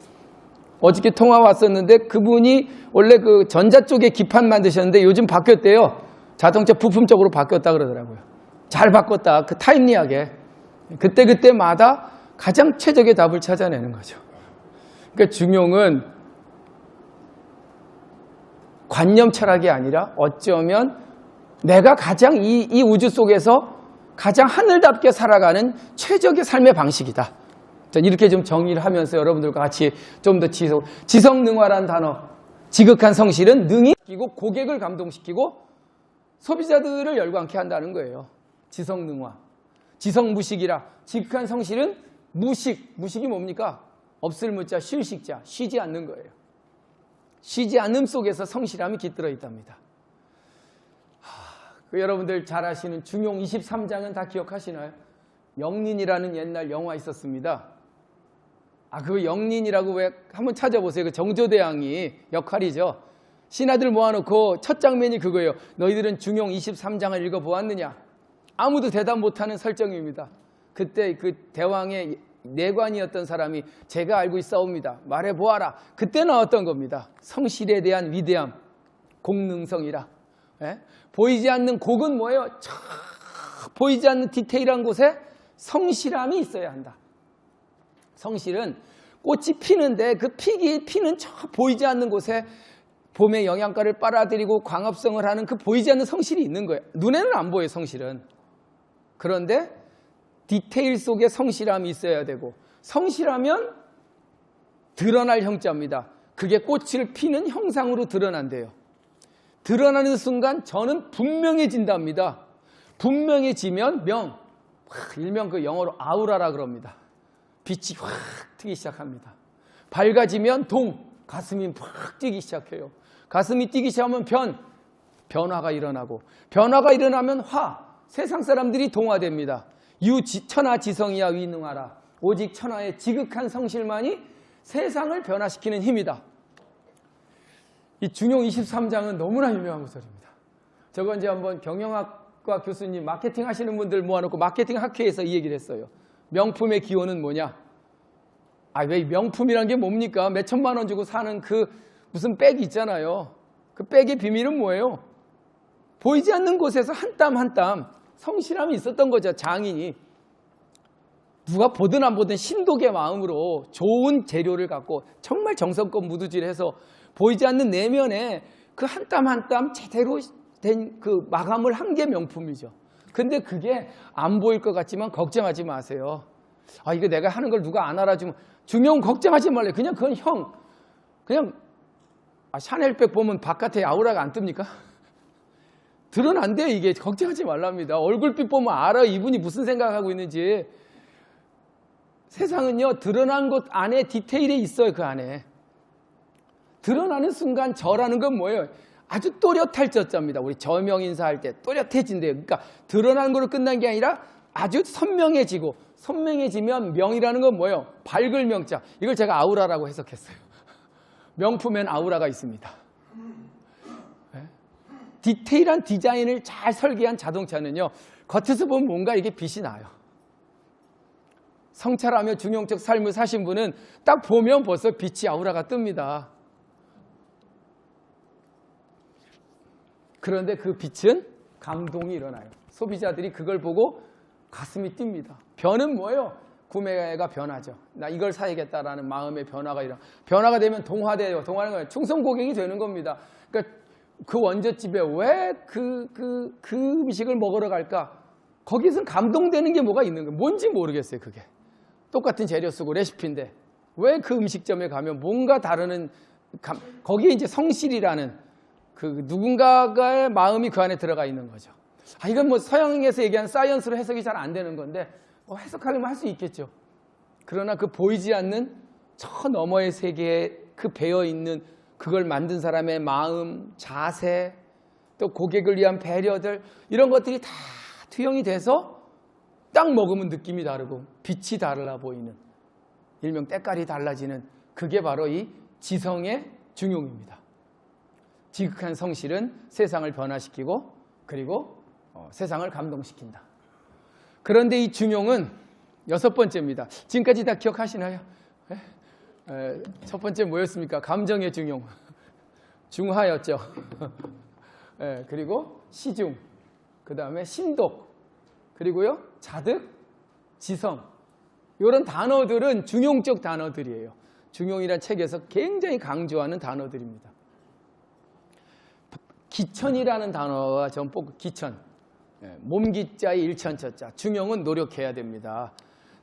어저께 통화 왔었는데, 그분이 원래 그 전자 쪽에 기판 만드셨는데 요즘 바뀌었대요. 자동차 부품 쪽으로 바뀌었다 그러더라고요. 잘 바꿨다. 그 타임리하게. 그때마다 가장 최적의 답을 찾아내는 거죠. 그러니까 중용은 관념 철학이 아니라 어쩌면 내가 가장 이 우주 속에서 가장 하늘답게 살아가는 최적의 삶의 방식이다. 이렇게 좀 정의를 하면서 여러분들과 같이 좀 더 지성능화라는 단어, 지극한 성실은 능히 시키고 고객을 감동시키고 소비자들을 열광케 한다는 거예요. 지성능화. 지성무식이라. 지극한 성실은 무식이 뭡니까? 없을 무자, 쉴 식자, 쉬지 않는 거예요. 쉬지 않음 속에서 성실함이 깃들어 있답니다. 여러분들 잘 아시는 중용 23장은 다 기억하시나요? 영린이라는 옛날 영화 있었습니다. 그 영린이라고 왜 한번 찾아보세요. 그 정조대왕이 역할이죠. 신하들 모아놓고 첫 장면이 그거예요. 너희들은 중용 23장을 읽어보았느냐? 아무도 대답 못하는 설정입니다. 그때 그 대왕의 내관이었던 사람이 제가 알고 있사옵니다. 말해보아라. 그때 나왔던 겁니다. 성실에 대한 위대함, 공능성이라. 예? 보이지 않는 곡은 뭐예요? 보이지 않는 디테일한 곳에 성실함이 있어야 한다. 성실은 꽃이 피는데 그 피는 저 보이지 않는 곳에 봄의 영양가를 빨아들이고 광합성을 하는 그 보이지 않는 성실이 있는 거예요. 눈에는 안 보여요, 성실은. 그런데 디테일 속에 성실함이 있어야 되고, 성실하면 드러날 형자입니다. 그게 꽃을 피는 형상으로 드러난대요. 드러나는 순간 저는 분명해진답니다. 분명해지면 일명 그 영어로 아우라라 그럽니다. 빛이 확 트기 시작합니다. 밝아지면 가슴이 확 뛰기 시작해요. 가슴이 뛰기 시작하면 변화가 일어나고, 변화가 일어나면 세상 사람들이 동화됩니다. 천하지성이야 위능하라. 오직 천하의 지극한 성실만이 세상을 변화시키는 힘이다. 이 중용 23장은 너무나 유명한 구설입니다. 저거 이제 한번 경영학과 교수님, 마케팅 하시는 분들 모아놓고 마케팅 학회에서 이 얘기를 했어요. 명품의 기원은 뭐냐? 왜 명품이란 게 뭡니까? 몇 천만 원 주고 사는 그 무슨 백이 있잖아요. 그 백의 비밀은 뭐예요? 보이지 않는 곳에서 한 땀 한 땀 성실함이 있었던 거죠. 장인이. 누가 보든 안 보든 신독의 마음으로 좋은 재료를 갖고 정말 정성껏 무두질해서 보이지 않는 내면에 그 한 땀 한 땀 제대로 된 그 마감을 한 게 명품이죠. 근데 그게 안 보일 것 같지만 걱정하지 마세요. 이거 내가 하는 걸 누가 안 알아주면 중용 걱정하지 말래요. 그냥 그건 샤넬백 보면 바깥에 아우라가 안 뜹니까? 드러난대요. 이게 걱정하지 말랍니다. 얼굴빛 보면 알아요. 이분이 무슨 생각하고 있는지. 세상은요, 드러난 곳 안에 디테일이 있어요. 그 안에. 드러나는 순간 저라는 건 뭐예요? 아주 또렷할 저자입니다. 우리 저명 인사할 때 또렷해진대요. 그러니까 드러나는 거로 끝난 게 아니라 아주 선명해지고, 선명해지면 명이라는 건 뭐예요? 밝을 명자. 이걸 제가 아우라라고 해석했어요. 명품엔 아우라가 있습니다. 네? 디테일한 디자인을 잘 설계한 자동차는요, 겉에서 보면 뭔가 이게 빛이 나요. 성찰하며 중용적 삶을 사신 분은 딱 보면 벌써 빛이 아우라가 뜹니다. 그런데 그 빛은 감동이 일어나요. 소비자들이 그걸 보고 가슴이 뜁니다. 변은 뭐예요? 구매가 변하죠. 나 이걸 사야겠다라는 마음의 변화가 일어나. 변화가 되면 동화돼요. 동화는 거예요. 충성 고객이 되는 겁니다. 그러니까 그 원저집에 왜 그 음식을 먹으러 갈까? 거기서 감동되는 게 뭐가 있는 거예요. 뭔지 모르겠어요. 그게. 똑같은 재료 쓰고 레시피인데 왜 그 음식점에 가면 뭔가 다르는 거기에 이제 성실이라는 그 누군가의 마음이 그 안에 들어가 있는 거죠. 이건 뭐 서양에서 얘기하는 사이언스로 해석이 잘 안 되는 건데 해석하려면 할 수 있겠죠. 그러나 그 보이지 않는 저 너머의 세계에 그 배어있는 그걸 만든 사람의 마음, 자세, 또 고객을 위한 배려들 이런 것들이 다 투영이 돼서 딱 먹으면 느낌이 다르고 빛이 달라 보이는 일명 때깔이 달라지는 그게 바로 이 지성의 중용입니다. 지극한 성실은 세상을 변화시키고 그리고 세상을 감동시킨다. 그런데 이 중용은 6번째입니다. 지금까지 다 기억하시나요? 첫 번째 뭐였습니까? 감정의 중용. 중화였죠. 그리고 시중, 그 다음에 신독, 그리고요 자득, 지성. 이런 단어들은 중용적 단어들이에요. 중용이라는 책에서 굉장히 강조하는 단어들입니다. 기천이라는 단어가 전 꼭 기천. 몸기자의 일천천자. 중용은 노력해야 됩니다.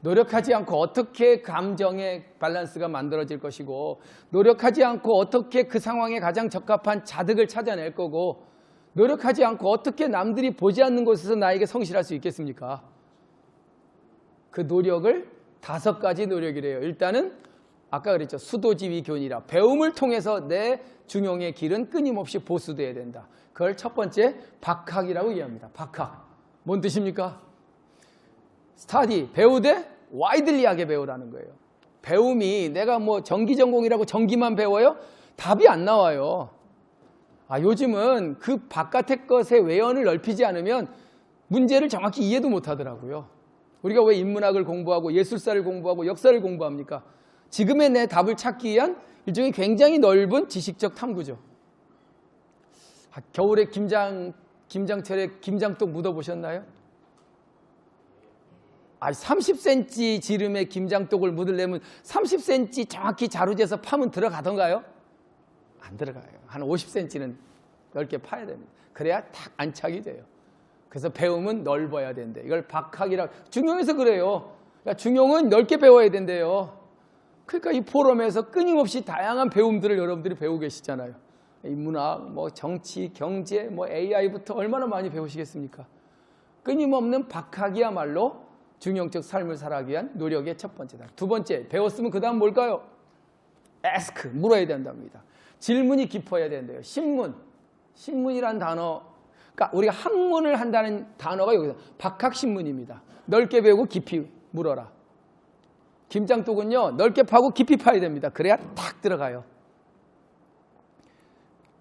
노력하지 않고 어떻게 감정의 밸런스가 만들어질 것이고 노력하지 않고 어떻게 그 상황에 가장 적합한 자득을 찾아낼 거고 노력하지 않고 어떻게 남들이 보지 않는 곳에서 나에게 성실할 수 있겠습니까? 그 노력을 5가지 노력이래요. 일단은 아까 그랬죠. 수도지위교훈이라 배움을 통해서 내 중용의 길은 끊임없이 보수돼야 된다. 그걸 첫 번째 박학이라고 이해합니다. 박학. 뭔 뜻입니까? 스타디, 배우되 와이들리하게 배우라는 거예요. 배움이 내가 뭐 전기 전공이라고 전기만 배워요? 답이 안 나와요. 요즘은 그 바깥의 것의 외연을 넓히지 않으면 문제를 정확히 이해도 못 하더라고요. 우리가 왜 인문학을 공부하고 예술사를 공부하고 역사를 공부합니까? 지금의 내 답을 찾기 위한 일종의 굉장히 넓은 지식적 탐구죠. 겨울에 김장철에 김장떡 묻어보셨나요? 30cm 지름의 김장떡을 묻으려면 30cm 정확히 자루재서 파면 들어가던가요? 안 들어가요. 한 50cm는 넓게 파야 됩니다. 그래야 탁 안착이 돼요. 그래서 배움은 넓어야 된대. 이걸 박학이라고. 중용에서 그래요. 그러니까 중용은 넓게 배워야 된대요. 그러니까 이 포럼에서 끊임없이 다양한 배움들을 여러분들이 배우고 계시잖아요. 인문학, 뭐 정치, 경제, 뭐 AI부터 얼마나 많이 배우시겠습니까? 끊임없는 박학이야말로 중용적 삶을 살아가기 위한 노력의 첫 번째다. 두 번째, 배웠으면 그 다음 뭘까요? ask, 물어야 된답니다. 질문이 깊어야 된대요. 신문이란 단어, 그러니까 우리가 학문을 한다는 단어가 여기서 박학신문입니다. 넓게 배우고 깊이 물어라. 김장떡은요, 넓게 파고 깊이 파야 됩니다. 그래야 탁 들어가요.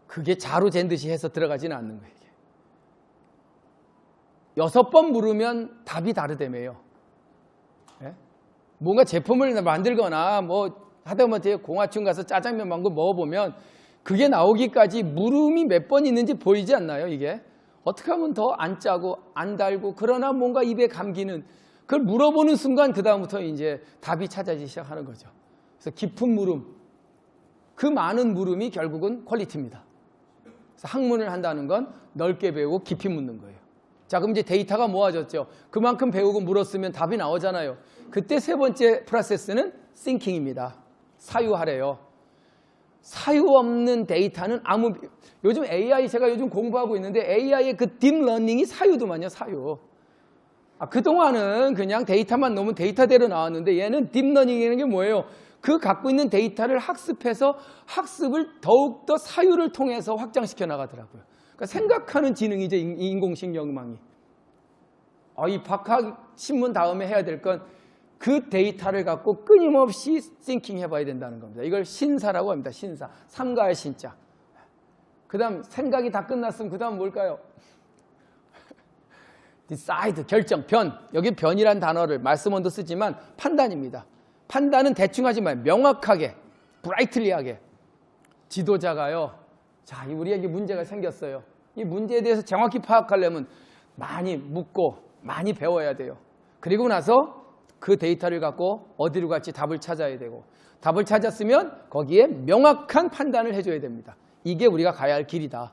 그게 자루 잰 듯이 해서 들어가지는 않는 거예요. 6번 물으면 답이 다르다며요. 예? 뭔가 제품을 만들거나 뭐 하다못해 공화춘 가서 짜장면 만고 먹어보면 그게 나오기까지 물음이 몇 번 있는지 보이지 않나요? 이게 어떻게 하면 더 안 짜고 안 달고 그러나 뭔가 입에 감기는 그걸 물어보는 순간 그 다음부터 이제 답이 찾아지기 시작하는 거죠. 그래서 깊은 물음, 그 많은 물음이 결국은 퀄리티입니다. 그래서 학문을 한다는 건 넓게 배우고 깊이 묻는 거예요. 자, 그럼 이제 데이터가 모아졌죠. 그만큼 배우고 물었으면 답이 나오잖아요. 그때 세 번째 프로세스는 thinking입니다. 사유하래요. 사유 없는 데이터는 요즘 AI 제가 요즘 공부하고 있는데 AI의 그 딥러닝이 사유도만요, 사유. 그동안은 그냥 데이터만 넣으면 데이터대로 나왔는데 얘는 딥러닝이라는 게 뭐예요? 그 갖고 있는 데이터를 학습해서 학습을 더욱더 사유를 통해서 확장시켜 나가더라고요. 그러니까 생각하는 지능이죠, 인공신경망이. 이 박학신문 다음에 해야 될 건 그 데이터를 갖고 끊임없이 싱킹 해봐야 된다는 겁니다. 이걸 신사라고 합니다. 신사. 삼가의 신자. 그 다음 생각이 다 끝났으면 그 다음 뭘까요? decide, 결정, 변. 여기 변이란 단어를 말씀원도 쓰지만 판단입니다. 판단은 대충 하지 마요. 명확하게, 브라이틀리하게. 지도자가요. 자, 우리에게 문제가 생겼어요. 이 문제에 대해서 정확히 파악하려면 많이 묻고 많이 배워야 돼요. 그리고 나서 그 데이터를 갖고 어디로 갈지 답을 찾아야 되고 답을 찾았으면 거기에 명확한 판단을 해줘야 됩니다. 이게 우리가 가야 할 길이다.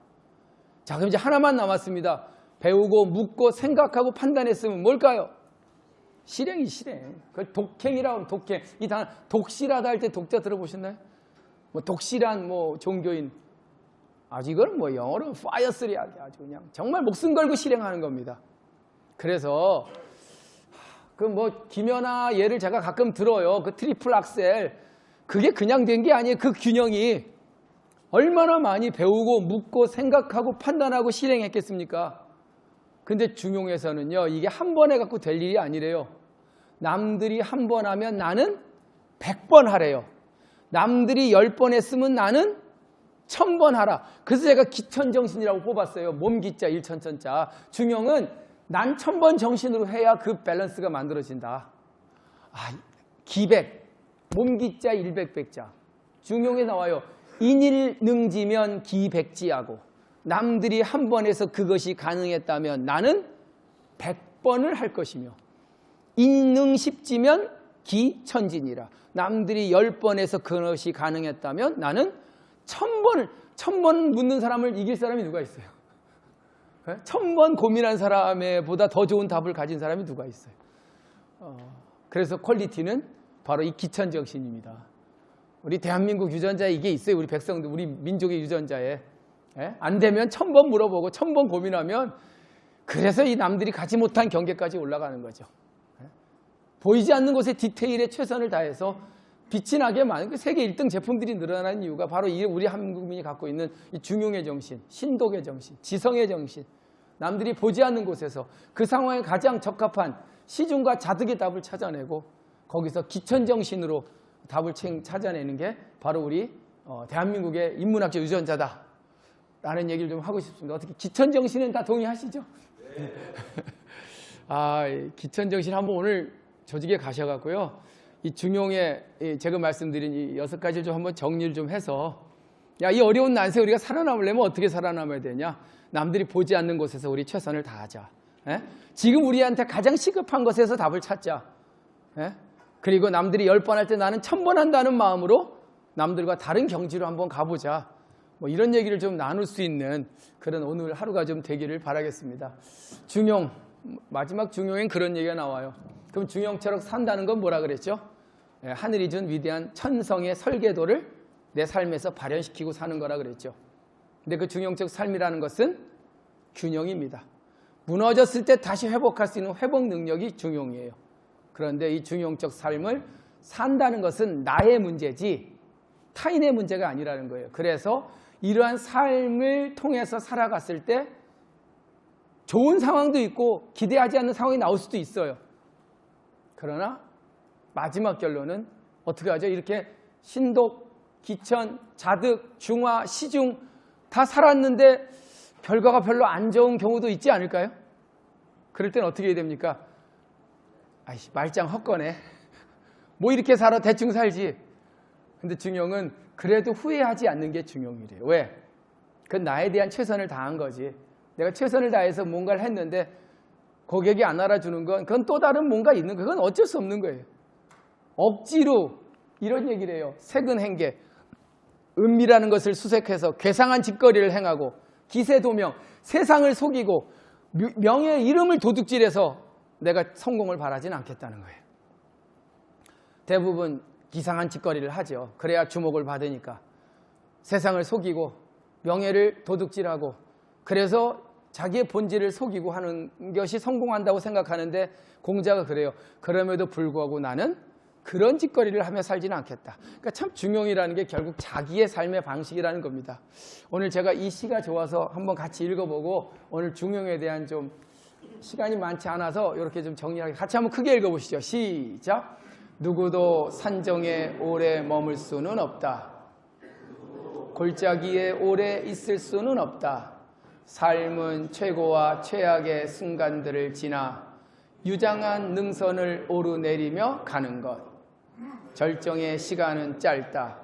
자, 그럼 이제 하나만 남았습니다. 배우고 묻고 생각하고 판단했으면 뭘까요? 실행이 실행. 그걸 독행이라고 하면 독행. 이 단어 독실하다 할 때 독자 들어보셨나요? 뭐 독실한 뭐 종교인. 이건 뭐 영어로 파이어스리하게 아주 그냥 정말 목숨 걸고 실행하는 겁니다. 그래서 그 뭐 김연아 예를 제가 가끔 들어요. 그 트리플 악셀. 그게 그냥 된 게 아니에요. 그 균형이 얼마나 많이 배우고 묻고 생각하고 판단하고 실행했겠습니까? 근데 중용에서는요, 이게 한 번에 갖고 될 일이 아니래요. 남들이 한 번 하면 나는 100번 하래요. 남들이 10번 했으면 나는 1000번 하라. 그래서 제가 기천정신이라고 뽑았어요. 몸기자, 일천천자. 중용은 난 1000번 정신으로 해야 그 밸런스가 만들어진다. 기백, 몸기자, 일백백자. 중용에 나와요. 인일능지면 기백지하고 남들이 한 번 해서 그것이 가능했다면 나는 100번을 할 것이며 인능십지면 기천진이라. 남들이 10번 해서 그것이 가능했다면 나는 1000번 묻는 사람을 이길 사람이 누가 있어요? 1000번 고민한 사람보다 더 좋은 답을 가진 사람이 누가 있어요? 그래서 퀄리티는 바로 이 기천정신입니다. 우리 대한민국 유전자에 이게 있어요. 우리 백성들, 우리 민족의 유전자에. 안 되면 1000번 물어보고 1000번 고민하면 그래서 이 남들이 가지 못한 경계까지 올라가는 거죠. 보이지 않는 곳에 디테일에 최선을 다해서 빛이 나게 많은 그 세계 1등 제품들이 늘어나는 이유가 바로 우리 한국민이 갖고 있는 이 중용의 정신, 신독의 정신, 지성의 정신. 남들이 보지 않는 곳에서 그 상황에 가장 적합한 시중과 자득의 답을 찾아내고 거기서 기천정신으로 답을 찾아내는 게 바로 우리 대한민국의 인문학적 유전자다 라는 얘기를 좀 하고 싶습니다. 어떻게 기천정신은 다 동의하시죠? 네. 기천정신 한번 오늘 조직에 가셔갖고요. 이 중용의 제가 말씀드린 이 6가지를 좀 한번 정리를 좀 해서 야, 이 어려운 난세 우리가 살아남으려면 어떻게 살아남아야 되냐? 남들이 보지 않는 곳에서 우리 최선을 다하자. 예? 지금 우리한테 가장 시급한 것에서 답을 찾자. 예? 그리고 남들이 10번 할 때 나는 1000번 한다는 마음으로 남들과 다른 경지로 한번 가보자. 뭐 이런 얘기를 좀 나눌 수 있는 그런 오늘 하루가 좀 되기를 바라겠습니다. 중용, 마지막 중용엔 그런 얘기가 나와요. 그럼 중용처럼 산다는 건 뭐라 그랬죠? 예, 하늘이 준 위대한 천성의 설계도를 내 삶에서 발현시키고 사는 거라 그랬죠. 근데 그 중용적 삶이라는 것은 균형입니다. 무너졌을 때 다시 회복할 수 있는 회복 능력이 중용이에요. 그런데 이 중용적 삶을 산다는 것은 나의 문제지 타인의 문제가 아니라는 거예요. 그래서 이러한 삶을 통해서 살아갔을 때 좋은 상황도 있고 기대하지 않는 상황이 나올 수도 있어요. 그러나 마지막 결론은 어떻게 하죠? 이렇게 신독, 기천, 자득, 중화, 시중 다 살았는데 결과가 별로 안 좋은 경우도 있지 않을까요? 그럴 땐 어떻게 해야 됩니까? 아이씨, 말짱 헛거네. 뭐 이렇게 살아 대충 살지. 근데 중용은 그래도 후회하지 않는 게 중용이래요. 왜? 그건 나에 대한 최선을 다한 거지. 내가 최선을 다해서 뭔가를 했는데 고객이 안 알아주는 건 그건 또 다른 뭔가 있는 거예요. 그건 어쩔 수 없는 거예요. 억지로 이런 얘기를 해요. 색은행계. 은밀하는 것을 수색해서 괴상한 짓거리를 행하고 기세도명, 세상을 속이고 명예의 이름을 도둑질해서 내가 성공을 바라지는 않겠다는 거예요. 대부분 이상한 짓거리를 하죠. 그래야 주목을 받으니까. 세상을 속이고 명예를 도둑질하고 그래서 자기의 본질을 속이고 하는 것이 성공한다고 생각하는데 공자가 그래요. 그럼에도 불구하고 나는 그런 짓거리를 하며 살지는 않겠다. 그러니까 참 중용이라는 게 결국 자기의 삶의 방식이라는 겁니다. 오늘 제가 이 시가 좋아서 한번 같이 읽어보고 오늘 중용에 대한 좀 시간이 많지 않아서 이렇게 좀 정리하게 같이 한번 크게 읽어보시죠. 시작! 누구도 산정에 오래 머물 수는 없다. 골짜기에 오래 있을 수는 없다. 삶은 최고와 최악의 순간들을 지나 유장한 능선을 오르내리며 가는 것. 절정의 시간은 짧다.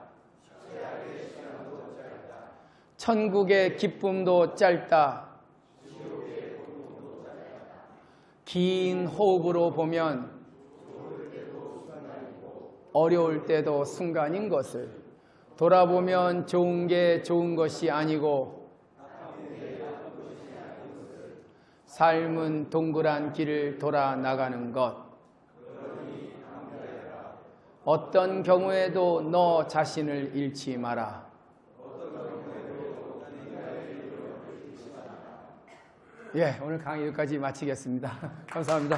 천국의 기쁨도 짧다. 긴 호흡으로 보면 어려울 때도 순간인 것을 돌아보면 좋은 게 좋은 것이 아니고 삶은 동그란 길을 돌아 나가는 것. 어떤 경우에도 너 자신을 잃지 마라. 예, 오늘 강의 여기까지 마치겠습니다. 감사합니다.